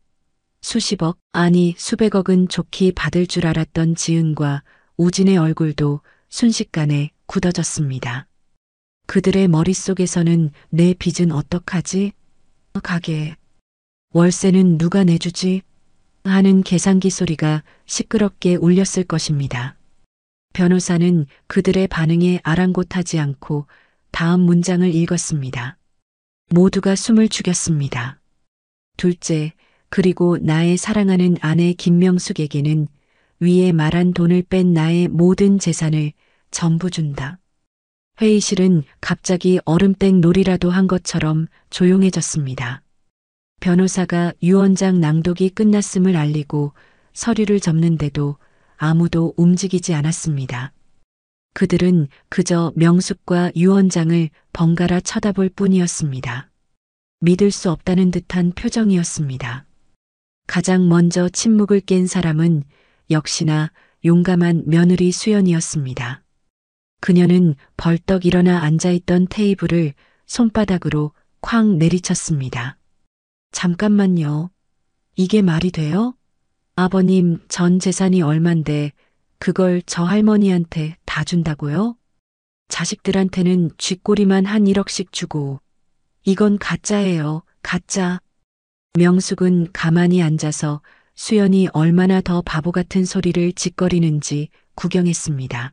수십억, 아니 수백억은 좋게 받을 줄 알았던 지은과 우진의 얼굴도 순식간에 굳어졌습니다. 그들의 머릿속에서는 내 빚은 어떡하지? 가게. 월세는 누가 내주지? 하는 계산기 소리가 시끄럽게 울렸을 것입니다. 변호사는 그들의 반응에 아랑곳하지 않고 다음 문장을 읽었습니다. 모두가 숨을 죽였습니다. 둘째, 그리고 나의 사랑하는 아내 김명숙에게는 위에 말한 돈을 뺀 나의 모든 재산을 전부 준다. 회의실은 갑자기 얼음땡 놀이라도 한 것처럼 조용해졌습니다. 변호사가 유언장 낭독이 끝났음을 알리고 서류를 접는데도 아무도 움직이지 않았습니다. 그들은 그저 명숙과 유언장을 번갈아 쳐다볼 뿐이었습니다. 믿을 수 없다는 듯한 표정이었습니다. 가장 먼저 침묵을 깬 사람은 역시나 용감한 며느리 수연이었습니다. 그녀는 벌떡 일어나 앉아있던 테이블을 손바닥으로 쾅 내리쳤습니다. 잠깐만요. 이게 말이 돼요? 아버님 전 재산이 얼만데 그걸 저 할머니한테 다 준다고요? 자식들한테는 쥐꼬리만 한 1억씩 주고. 이건 가짜예요. 가짜. 명숙은 가만히 앉아서 수연이 얼마나 더 바보 같은 소리를 짓거리는지 구경했습니다.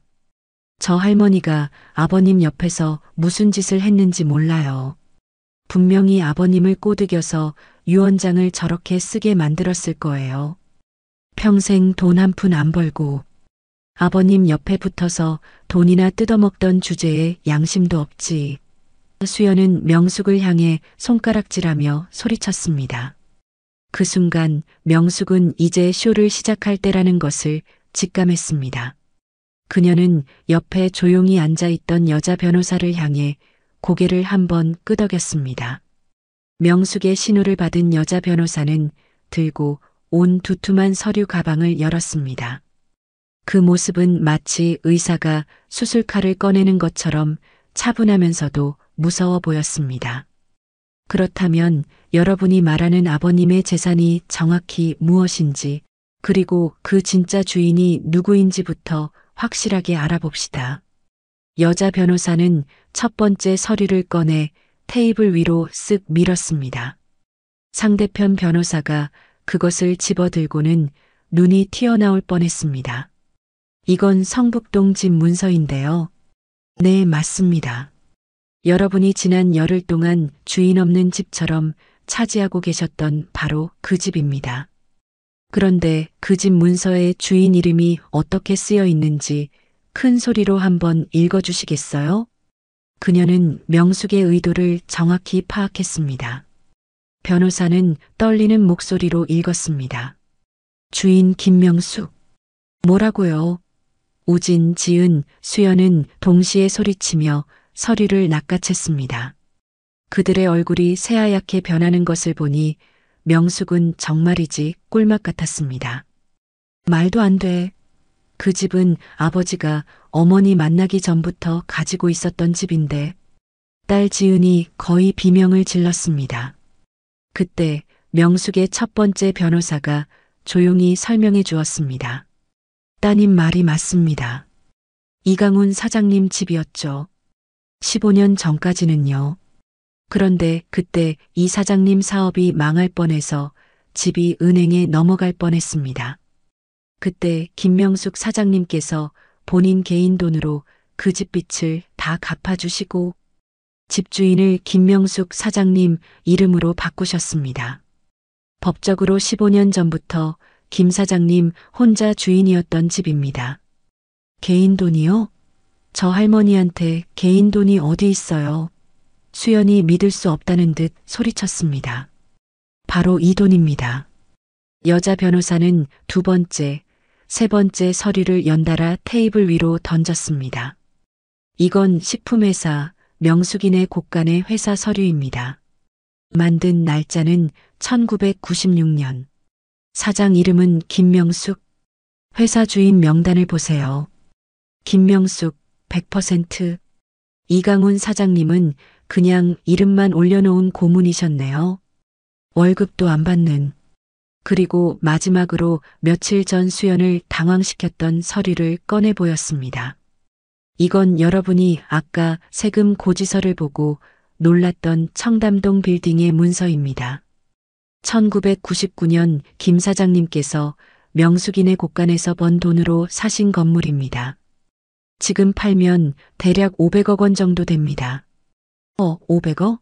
저 할머니가 아버님 옆에서 무슨 짓을 했는지 몰라요. 분명히 아버님을 꼬드겨서 유언장을 저렇게 쓰게 만들었을 거예요. 평생 돈 한 푼 안 벌고 아버님 옆에 붙어서 돈이나 뜯어먹던 주제에 양심도 없지. 수연은 명숙을 향해 손가락질하며 소리쳤습니다. 그 순간 명숙은 이제 쇼를 시작할 때라는 것을 직감했습니다. 그녀는 옆에 조용히 앉아있던 여자 변호사를 향해 고개를 한번 끄덕였습니다. 명숙의 신호를 받은 여자 변호사는 들고 온 두툼한 서류 가방을 열었습니다. 그 모습은 마치 의사가 수술칼을 꺼내는 것처럼 차분하면서도 무서워 보였습니다. 그렇다면 여러분이 말하는 아버님의 재산이 정확히 무엇인지, 그리고 그 진짜 주인이 누구인지부터 확실하게 알아봅시다. 여자 변호사는 첫 번째 서류를 꺼내 테이블 위로 쓱 밀었습니다. 상대편 변호사가 그것을 집어들고는 눈이 튀어나올 뻔했습니다. 이건 성북동 집 문서인데요. 네, 맞습니다. 여러분이 지난 열흘 동안 주인 없는 집처럼 차지하고 계셨던 바로 그 집입니다. 그런데 그 집 문서에 주인 이름이 어떻게 쓰여 있는지 큰 소리로 한번 읽어주시겠어요? 그녀는 명숙의 의도를 정확히 파악했습니다. 변호사는 떨리는 목소리로 읽었습니다. 주인 김명숙. 뭐라고요? 우진, 지은, 수연은 동시에 소리치며 서류를 낚아챘습니다. 그들의 얼굴이 새하얗게 변하는 것을 보니 명숙은 정말이지 꿀맛 같았습니다. 말도 안 돼. 그 집은 아버지가 어머니 만나기 전부터 가지고 있었던 집인데. 딸 지은이 거의 비명을 질렀습니다. 그때 명숙의 첫 번째 변호사가 조용히 설명해 주었습니다. 따님 말이 맞습니다. 이강훈 사장님 집이었죠. 15년 전까지는요. 그런데 그때 이 사장님 사업이 망할 뻔해서 집이 은행에 넘어갈 뻔했습니다. 그때 김명숙 사장님께서 본인 개인 돈으로 그 집 빚을 다 갚아주시고 집주인을 김명숙 사장님 이름으로 바꾸셨습니다. 법적으로 15년 전부터 김 사장님 혼자 주인이었던 집입니다. 개인 돈이요? 저 할머니한테 개인 돈이 어디 있어요? 수연이 믿을 수 없다는 듯 소리쳤습니다. 바로 이 돈입니다. 여자 변호사는 두 번째, 세 번째 서류를 연달아 테이블 위로 던졌습니다. 이건 식품회사 명숙이네 곳간의 회사 서류입니다. 만든 날짜는 1996년. 사장 이름은 김명숙. 회사 주인 명단을 보세요. 김명숙 100%. 이강훈 사장님은 그냥 이름만 올려놓은 고문이셨네요. 월급도 안 받는. 그리고 마지막으로 며칠 전 수연을 당황시켰던 서류를 꺼내 보였습니다. 이건 여러분이 아까 세금 고지서를 보고 놀랐던 청담동 빌딩의 문서입니다. 1999년 김 사장님께서 명숙이네 곳간에서 번 돈으로 사신 건물입니다. 지금 팔면 대략 500억 원 정도 됩니다. 500억?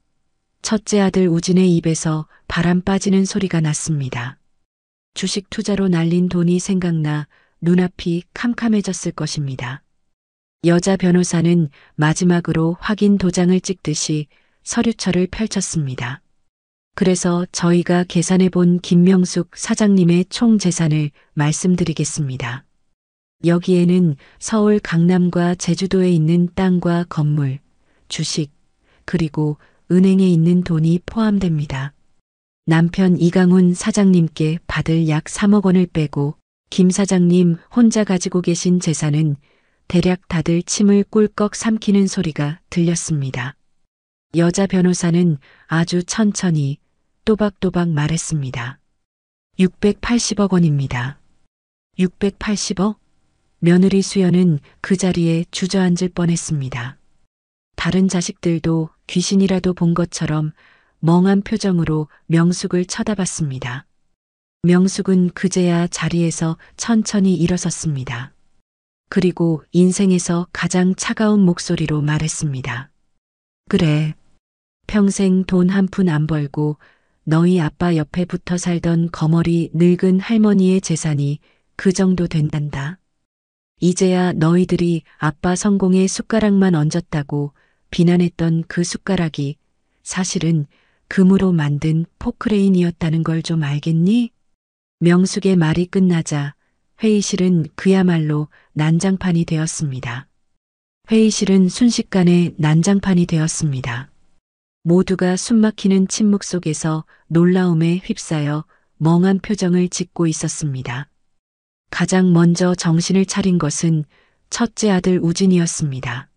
첫째 아들 우진의 입에서 바람 빠지는 소리가 났습니다. 주식 투자로 날린 돈이 생각나 눈앞이 캄캄해졌을 것입니다. 여자 변호사는 마지막으로 확인 도장을 찍듯이 서류철을 펼쳤습니다. 그래서 저희가 계산해 본 김명숙 사장님의 총 재산을 말씀드리겠습니다. 여기에는 서울 강남과 제주도에 있는 땅과 건물, 주식, 그리고 은행에 있는 돈이 포함됩니다. 남편 이강훈 사장님께 받을 약 3억 원을 빼고 김 사장님 혼자 가지고 계신 재산은 대략 다들 침을 꿀꺽 삼키는 소리가 들렸습니다. 여자 변호사는 아주 천천히 또박또박 말했습니다. 680억 원입니다. 680억? 며느리 수연은 그 자리에 주저앉을 뻔했습니다. 다른 자식들도 귀신이라도 본 것처럼 멍한 표정으로 명숙을 쳐다봤습니다. 명숙은 그제야 자리에서 천천히 일어섰습니다. 그리고 인생에서 가장 차가운 목소리로 말했습니다. 그래. 평생 돈 한 푼 안 벌고 너희 아빠 옆에 붙어 살던 거머리 늙은 할머니의 재산이 그 정도 된단다. 이제야 너희들이 아빠 성공에 숟가락만 얹었다고 비난했던 그 숟가락이 사실은 금으로 만든 포크레인이었다는 걸 좀 알겠니? 명숙의 말이 끝나자 회의실은 그야말로 난장판이 되었습니다. 회의실은 순식간에 난장판이 되었습니다. 모두가 숨막히는 침묵 속에서 놀라움에 휩싸여 멍한 표정을 짓고 있었습니다. 가장 먼저 정신을 차린 것은 첫째 아들 우진이었습니다.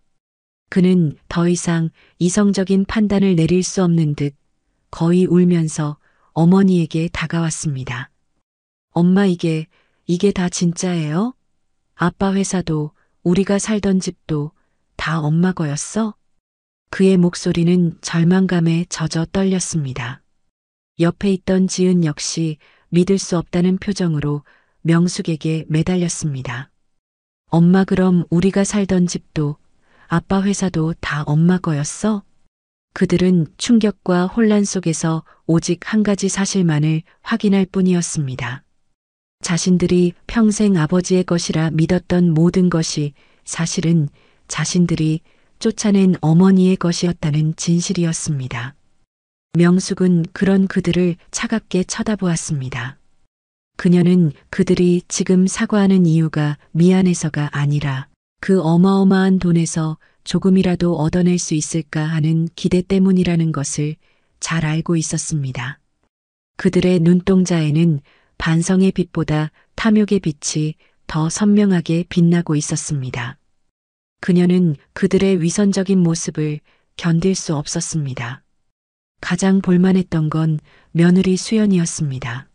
그는 더 이상 이성적인 판단을 내릴 수 없는 듯 거의 울면서 어머니에게 다가왔습니다. 엄마 이게 다 진짜예요? 아빠 회사도 우리가 살던 집도 다 엄마 거였어? 그의 목소리는 절망감에 젖어 떨렸습니다. 옆에 있던 지은 역시 믿을 수 없다는 표정으로 명숙에게 매달렸습니다. 엄마 그럼 우리가 살던 집도 아빠 회사도 다 엄마 거였어? 그들은 충격과 혼란 속에서 오직 한 가지 사실만을 확인할 뿐이었습니다. 자신들이 평생 아버지의 것이라 믿었던 모든 것이 사실은 자신들이 쫓아낸 어머니의 것이었다는 진실이었습니다. 명숙은 그런 그들을 차갑게 쳐다보았습니다. 그녀는 그들이 지금 사과하는 이유가 미안해서가 아니라 그 어마어마한 돈에서 조금이라도 얻어낼 수 있을까 하는 기대 때문이라는 것을 잘 알고 있었습니다. 그들의 눈동자에는 반성의 빛보다 탐욕의 빛이 더 선명하게 빛나고 있었습니다. 그녀는 그들의 위선적인 모습을 견딜 수 없었습니다. 가장 볼만했던 건 며느리 수연이었습니다.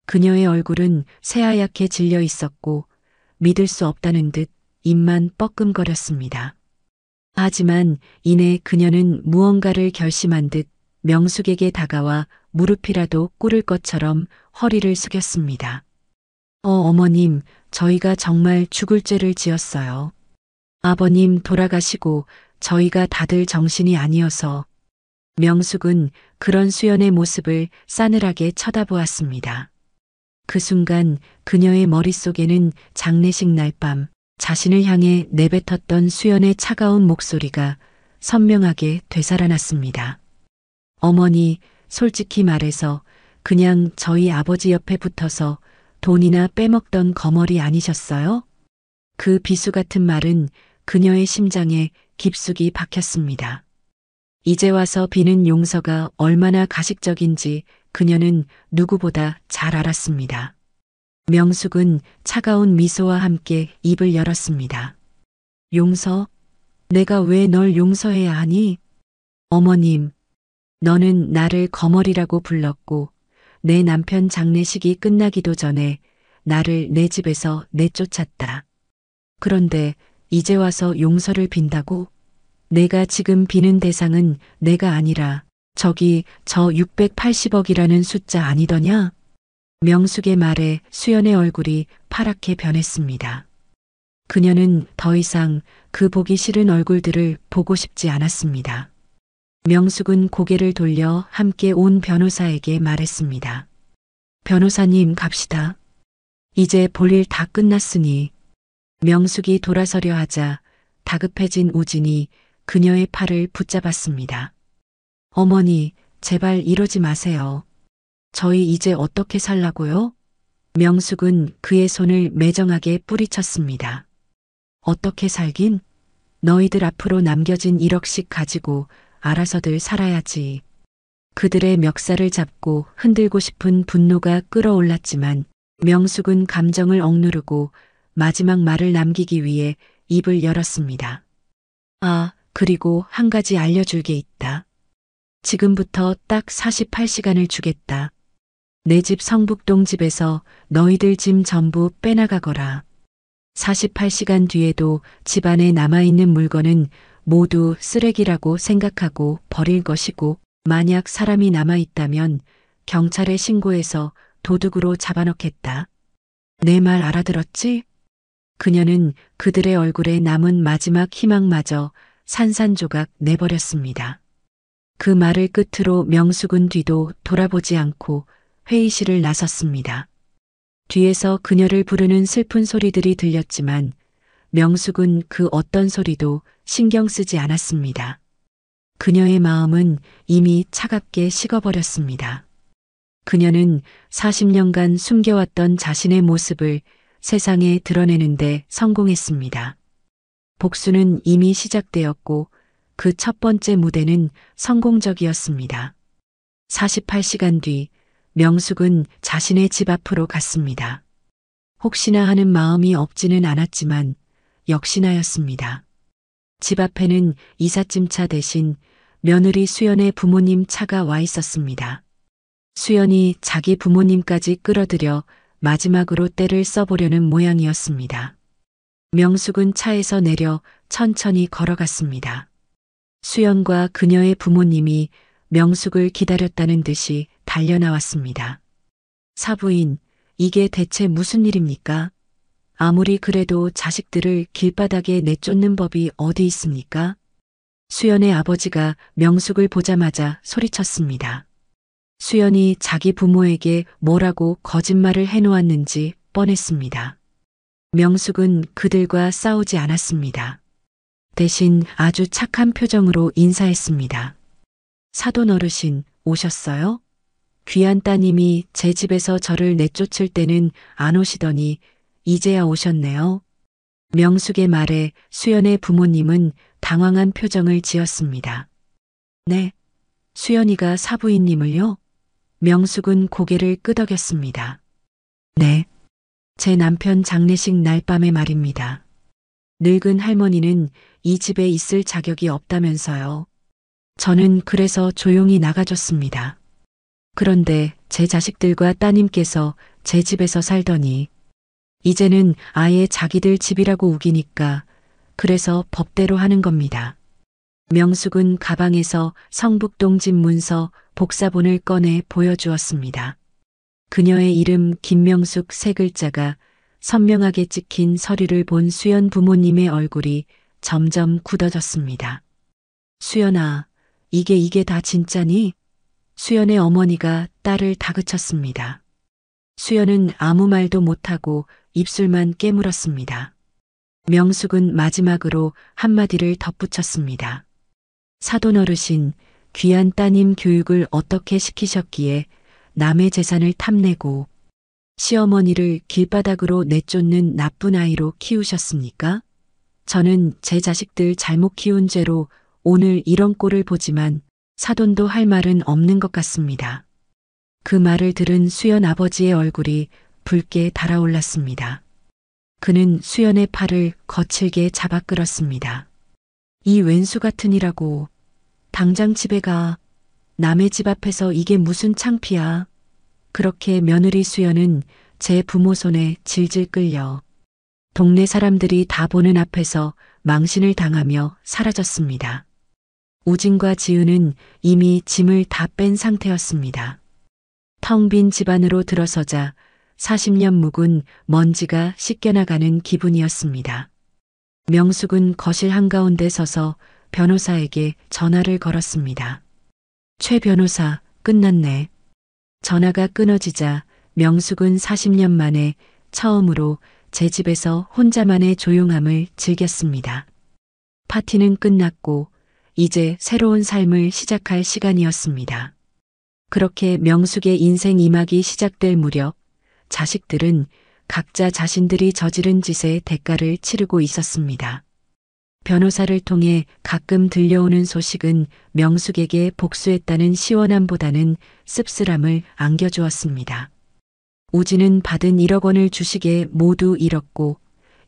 그녀의 얼굴은 새하얗게 질려 있었고 믿을 수 없다는 듯 입만 뻐끔거렸습니다. 하지만 이내 그녀는 무언가를 결심한 듯 명숙에게 다가와 무릎이라도 꿇을 것처럼 허리를 숙였습니다. 어머님, 저희가 정말 죽을 죄를 지었어요. 아버님 돌아가시고 저희가 다들 정신이 아니어서. 명숙은 그런 수연의 모습을 싸늘하게 쳐다보았습니다. 그 순간 그녀의 머릿속에는 장례식 날 밤 자신을 향해 내뱉었던 수연의 차가운 목소리가 선명하게 되살아났습니다. 어머니, 솔직히 말해서 그냥 저희 아버지 옆에 붙어서 돈이나 빼먹던 거머리 아니셨어요? 그 비수 같은 말은 그녀의 심장에 깊숙이 박혔습니다. 이제 와서 비는 용서가 얼마나 가식적인지 그녀는 누구보다 잘 알았습니다. 명숙은 차가운 미소와 함께 입을 열었습니다. 용서? 내가 왜 널 용서해야 하니? 어머님, 너는 나를 거머리라고 불렀고 내 남편 장례식이 끝나기도 전에 나를 내 집에서 내쫓았다. 그런데 이제 와서 용서를 빈다고? 내가 지금 비는 대상은 내가 아니라 저기 저 680억이라는 숫자 아니더냐? 명숙의 말에 수연의 얼굴이 파랗게 변했습니다. 그녀는 더 이상 그 보기 싫은 얼굴들을 보고 싶지 않았습니다. 명숙은 고개를 돌려 함께 온 변호사에게 말했습니다. 변호사님 갑시다. 이제 볼일 다 끝났으니. 명숙이 돌아서려 하자 다급해진 우진이 그녀의 팔을 붙잡았습니다. 어머니, 제발 이러지 마세요. 저희 이제 어떻게 살라고요? 명숙은 그의 손을 매정하게 뿌리쳤습니다. 어떻게 살긴? 너희들 앞으로 남겨진 1억씩 가지고 알아서들 살아야지. 그들의 멱살을 잡고 흔들고 싶은 분노가 끓어올랐지만 명숙은 감정을 억누르고 마지막 말을 남기기 위해 입을 열었습니다. 아, 그리고 한 가지 알려줄 게 있다. 지금부터 딱 48시간을 주겠다. 내 집 성북동 집에서 너희들 짐 전부 빼나가거라. 48시간 뒤에도 집 안에 남아있는 물건은 모두 쓰레기라고 생각하고 버릴 것이고 만약 사람이 남아있다면 경찰에 신고해서 도둑으로 잡아넣겠다. 내 말 알아들었지? 그녀는 그들의 얼굴에 남은 마지막 희망마저 산산조각 내버렸습니다. 그 말을 끝으로 명숙은 뒤도 돌아보지 않고 회의실을 나섰습니다. 뒤에서 그녀를 부르는 슬픈 소리들이 들렸지만 명숙은 그 어떤 소리도 신경 쓰지 않았습니다. 그녀의 마음은 이미 차갑게 식어버렸습니다. 그녀는 40년간 숨겨왔던 자신의 모습을 세상에 드러내는데 성공했습니다. 복수는 이미 시작되었고 그 첫 번째 무대는 성공적이었습니다. 48시간 뒤 명숙은 자신의 집 앞으로 갔습니다. 혹시나 하는 마음이 없지는 않았지만 역시나였습니다. 집 앞에는 이삿짐차 대신 며느리 수연의 부모님 차가 와 있었습니다. 수연이 자기 부모님까지 끌어들여 마지막으로 때를 써보려는 모양이었습니다. 명숙은 차에서 내려 천천히 걸어갔습니다. 수연과 그녀의 부모님이 명숙을 기다렸다는 듯이 달려나왔습니다. 사부인, 이게 대체 무슨 일입니까? 아무리 그래도 자식들을 길바닥에 내쫓는 법이 어디 있습니까? 수연의 아버지가 명숙을 보자마자 소리쳤습니다. 수연이 자기 부모에게 뭐라고 거짓말을 해놓았는지 뻔했습니다. 명숙은 그들과 싸우지 않았습니다. 대신 아주 착한 표정으로 인사했습니다. 사돈 어르신, 오셨어요? 귀한 따님이 제 집에서 저를 내쫓을 때는 안 오시더니 이제야 오셨네요. 명숙의 말에 수연의 부모님은 당황한 표정을 지었습니다. 네, 수연이가 사부인님을요? 명숙은 고개를 끄덕였습니다. 네. 제 남편 장례식 날 밤의 말입니다. 늙은 할머니는 이 집에 있을 자격이 없다면서요. 저는 그래서 조용히 나가줬습니다. 그런데 제 자식들과 따님께서 제 집에서 살더니 이제는 아예 자기들 집이라고 우기니까 그래서 법대로 하는 겁니다. 명숙은 가방에서 성북동 집 문서 복사본을 꺼내 보여주었습니다. 그녀의 이름 김명숙 세 글자가 선명하게 찍힌 서류를 본 수연 부모님의 얼굴이 점점 굳어졌습니다. 수연아, 이게 다 진짜니? 수연의 어머니가 딸을 다그쳤습니다. 수연은 아무 말도 못하고 입술만 깨물었습니다. 명숙은 마지막으로 한마디를 덧붙였습니다. 사돈 어르신, 귀한 따님 교육을 어떻게 시키셨기에 남의 재산을 탐내고 시어머니를 길바닥으로 내쫓는 나쁜 아이로 키우셨습니까? 저는 제 자식들 잘못 키운 죄로 오늘 이런 꼴을 보지만 사돈도 할 말은 없는 것 같습니다. 그 말을 들은 수연 아버지의 얼굴이 붉게 달아올랐습니다. 그는 수연의 팔을 거칠게 잡아 끌었습니다. 이 왼수 같으니라고. 당장 집에 가. 남의 집 앞에서 이게 무슨 창피야. 그렇게 며느리 수연은 제 부모 손에 질질 끌려 동네 사람들이 다 보는 앞에서 망신을 당하며 사라졌습니다. 우진과 지은은 이미 짐을 다 뺀 상태였습니다. 텅 빈 집안으로 들어서자 40년 묵은 먼지가 씻겨나가는 기분이었습니다. 명숙은 거실 한가운데 서서 변호사에게 전화를 걸었습니다. 최 변호사, 끝났네. 전화가 끊어지자 명숙은 40년 만에 처음으로 제 집에서 혼자만의 조용함을 즐겼습니다. 파티는 끝났고 이제 새로운 삶을 시작할 시간이었습니다. 그렇게 명숙의 인생 2막이 시작될 무렵 자식들은 각자 자신들이 저지른 짓의 대가를 치르고 있었습니다. 변호사를 통해 가끔 들려오는 소식은 명숙에게 복수했다는 시원함보다는 씁쓸함을 안겨주었습니다. 우진은 받은 1억 원을 주식에 모두 잃었고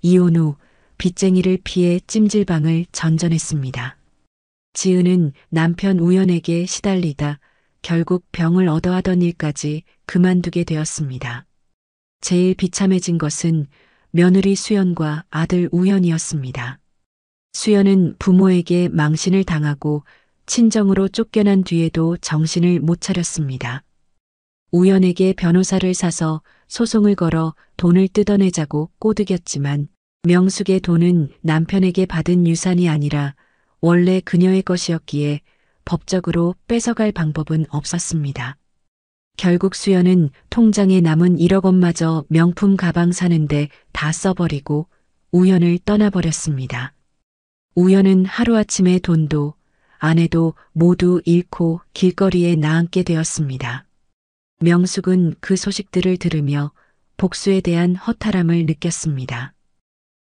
이혼 후 빚쟁이를 피해 찜질방을 전전했습니다. 지은은 남편 우연에게 시달리다 결국 병을 얻어하던 일까지 그만두게 되었습니다. 제일 비참해진 것은 며느리 수연과 아들 우연이었습니다. 수연은 부모에게 망신을 당하고 친정으로 쫓겨난 뒤에도 정신을 못 차렸습니다. 우연에게 변호사를 사서 소송을 걸어 돈을 뜯어내자고 꼬드겼지만 명숙의 돈은 남편에게 받은 유산이 아니라 원래 그녀의 것이었기에 법적으로 뺏어갈 방법은 없었습니다. 결국 수연은 통장에 남은 1억 원마저 명품 가방 사는데 다 써버리고 우연을 떠나버렸습니다. 우연은 하루아침에 돈도 아내도 모두 잃고 길거리에 나앉게 되었습니다. 명숙은 그 소식들을 들으며 복수에 대한 허탈함을 느꼈습니다.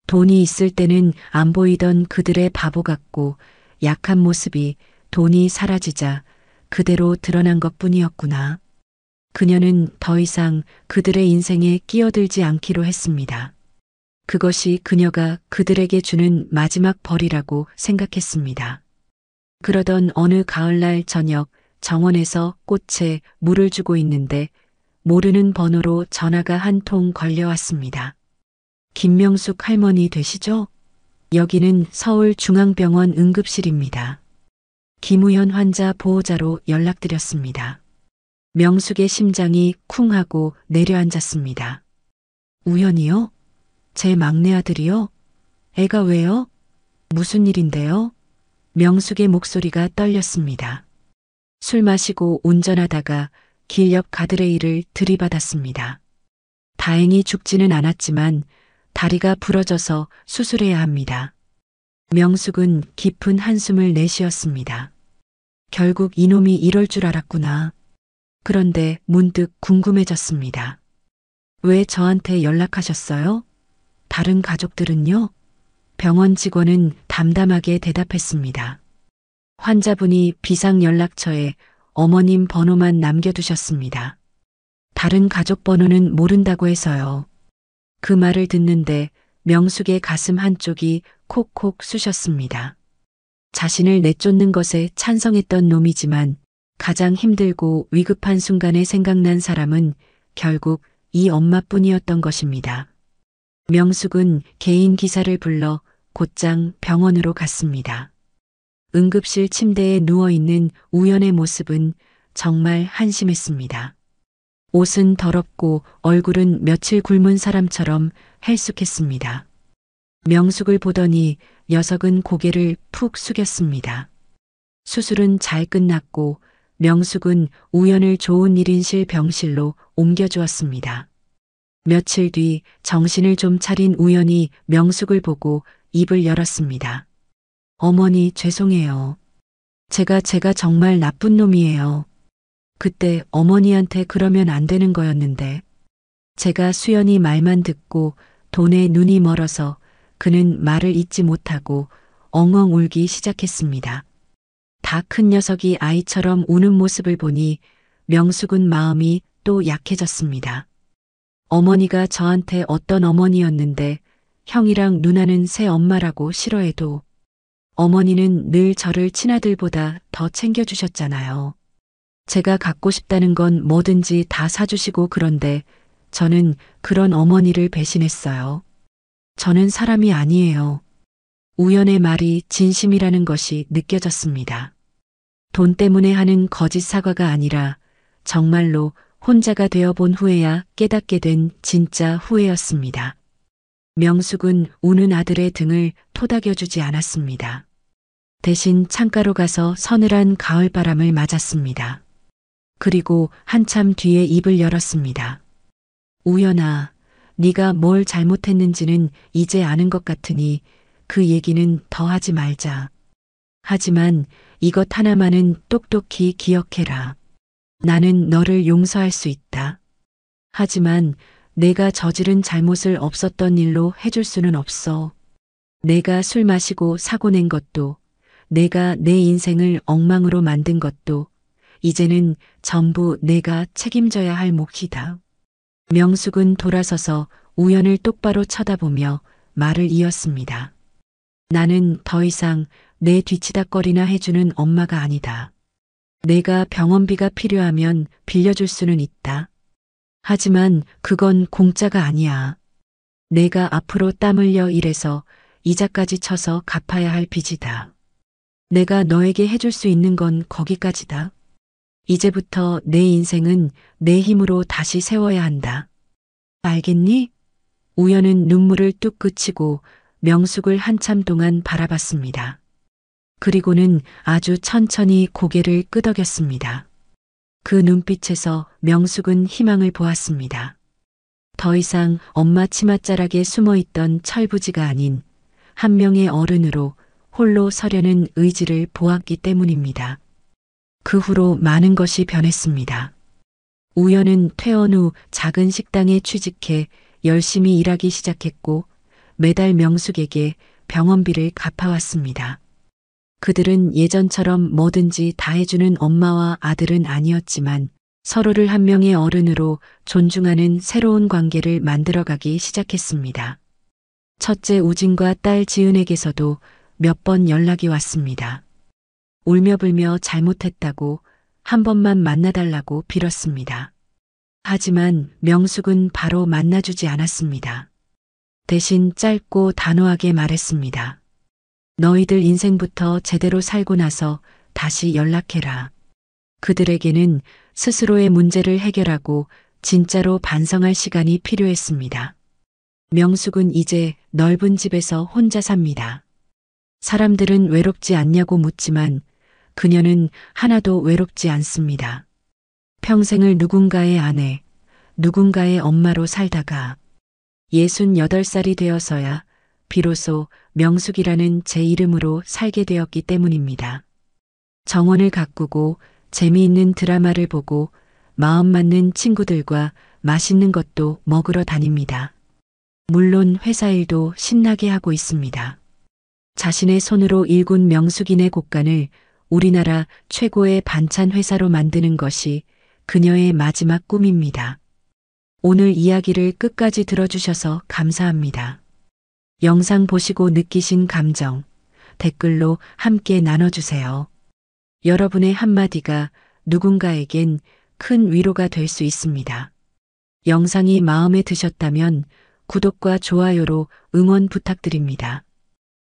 돈이 있을 때는 안 보이던 그들의 바보 같고 약한 모습이 돈이 사라지자 그대로 드러난 것뿐이었구나. 그녀는 더 이상 그들의 인생에 끼어들지 않기로 했습니다. 그것이 그녀가 그들에게 주는 마지막 벌이라고 생각했습니다. 그러던 어느 가을날 저녁 정원에서 꽃에 물을 주고 있는데 모르는 번호로 전화가 한 통 걸려왔습니다. 김명숙 할머니 되시죠? 여기는 서울중앙병원 응급실입니다. 김우현 환자 보호자로 연락드렸습니다. 명숙의 심장이 쿵 하고 내려앉았습니다. 우현이요? 제 막내 아들이요? 애가 왜요? 무슨 일인데요? 명숙의 목소리가 떨렸습니다. 술 마시고 운전하다가 길 옆 가드레일을 들이받았습니다. 다행히 죽지는 않았지만 다리가 부러져서 수술해야 합니다. 명숙은 깊은 한숨을 내쉬었습니다. 결국 이놈이 이럴 줄 알았구나. 그런데 문득 궁금해졌습니다. 왜 저한테 연락하셨어요? 다른 가족들은요? 병원 직원은 담담하게 대답했습니다. 환자분이 비상연락처에 어머님 번호만 남겨두셨습니다. 다른 가족 번호는 모른다고 해서요. 그 말을 듣는데 명숙의 가슴 한쪽이 콕콕 쑤셨습니다. 자신을 내쫓는 것에 찬성했던 놈이지만 가장 힘들고 위급한 순간에 생각난 사람은 결국 이 엄마뿐이었던 것입니다. 명숙은 개인 기사를 불러 곧장 병원으로 갔습니다. 응급실 침대에 누워있는 우연의 모습은 정말 한심했습니다. 옷은 더럽고 얼굴은 며칠 굶은 사람처럼 헬쑥했습니다. 명숙을 보더니 녀석은 고개를 푹 숙였습니다. 수술은 잘 끝났고 명숙은 우연을 좋은 일인실 병실로 옮겨주었습니다. 며칠 뒤 정신을 좀 차린 우연이 명숙을 보고 입을 열었습니다. 어머니 죄송해요. 제가 정말 나쁜 놈이에요. 그때 어머니한테 그러면 안 되는 거였는데 제가 수연이 말만 듣고 돈에 눈이 멀어서 그는 말을 잇지 못하고 엉엉 울기 시작했습니다. 다 큰 녀석이 아이처럼 우는 모습을 보니 명숙은 마음이 또 약해졌습니다. 어머니가 저한테 어떤 어머니였는데 형이랑 누나는 새 엄마라고 싫어해도 어머니는 늘 저를 친아들보다 더 챙겨주셨잖아요. 제가 갖고 싶다는 건 뭐든지 다 사주시고 그런데 저는 그런 어머니를 배신했어요. 저는 사람이 아니에요. 우연의 말이 진심이라는 것이 느껴졌습니다. 돈 때문에 하는 거짓 사과가 아니라 정말로 혼자가 되어본 후에야 깨닫게 된 진짜 후회였습니다. 명숙은 우는 아들의 등을 토닥여주지 않았습니다. 대신 창가로 가서 서늘한 가을바람을 맞았습니다. 그리고 한참 뒤에 입을 열었습니다. 우연아, 네가 뭘 잘못했는지는 이제 아는 것 같으니 그 얘기는 더 하지 말자. 하지만 이것 하나만은 똑똑히 기억해라. 나는 너를 용서할 수 있다. 하지만 내가 저지른 잘못을 없었던 일로 해줄 수는 없어. 내가 술 마시고 사고 낸 것도, 내가 내 인생을 엉망으로 만든 것도 이제는 전부 내가 책임져야 할 몫이다. 명숙은 돌아서서 우연을 똑바로 쳐다보며 말을 이었습니다. 나는 더 이상 내 뒤치다꺼리나 해주는 엄마가 아니다. 내가 병원비가 필요하면 빌려줄 수는 있다. 하지만 그건 공짜가 아니야. 내가 앞으로 땀 흘려 일해서 이자까지 쳐서 갚아야 할 빚이다. 내가 너에게 해줄 수 있는 건 거기까지다. 이제부터 내 인생은 내 힘으로 다시 세워야 한다. 알겠니? 우연은 눈물을 뚝 그치고 명숙을 한참 동안 바라봤습니다. 그리고는 아주 천천히 고개를 끄덕였습니다. 그 눈빛에서 명숙은 희망을 보았습니다. 더 이상 엄마 치맛자락에 숨어있던 철부지가 아닌 한 명의 어른으로 홀로 서려는 의지를 보았기 때문입니다. 그 후로 많은 것이 변했습니다. 우연은 퇴원 후 작은 식당에 취직해 열심히 일하기 시작했고 매달 명숙에게 병원비를 갚아왔습니다. 그들은 예전처럼 뭐든지 다 해주는 엄마와 아들은 아니었지만 서로를 한 명의 어른으로 존중하는 새로운 관계를 만들어가기 시작했습니다. 첫째 우진과 딸 지은에게서도 몇 번 연락이 왔습니다. 울며불며 잘못했다고 한 번만 만나달라고 빌었습니다. 하지만 명숙은 바로 만나주지 않았습니다. 대신 짧고 단호하게 말했습니다. 너희들 인생부터 제대로 살고 나서 다시 연락해라. 그들에게는 스스로의 문제를 해결하고 진짜로 반성할 시간이 필요했습니다. 명숙은 이제 넓은 집에서 혼자 삽니다. 사람들은 외롭지 않냐고 묻지만 그녀는 하나도 외롭지 않습니다. 평생을 누군가의 아내, 누군가의 엄마로 살다가 68살이 되어서야 비로소 명숙이라는 제 이름으로 살게 되었기 때문입니다. 정원을 가꾸고 재미있는 드라마를 보고 마음 맞는 친구들과 맛있는 것도 먹으러 다닙니다. 물론 회사 일도 신나게 하고 있습니다. 자신의 손으로 일군 명숙인의 곡간을 우리나라 최고의 반찬 회사로 만드는 것이 그녀의 마지막 꿈입니다. 오늘 이야기를 끝까지 들어주셔서 감사합니다. 영상 보시고 느끼신 감정, 댓글로 함께 나눠주세요. 여러분의 한마디가 누군가에겐 큰 위로가 될 수 있습니다. 영상이 마음에 드셨다면 구독과 좋아요로 응원 부탁드립니다.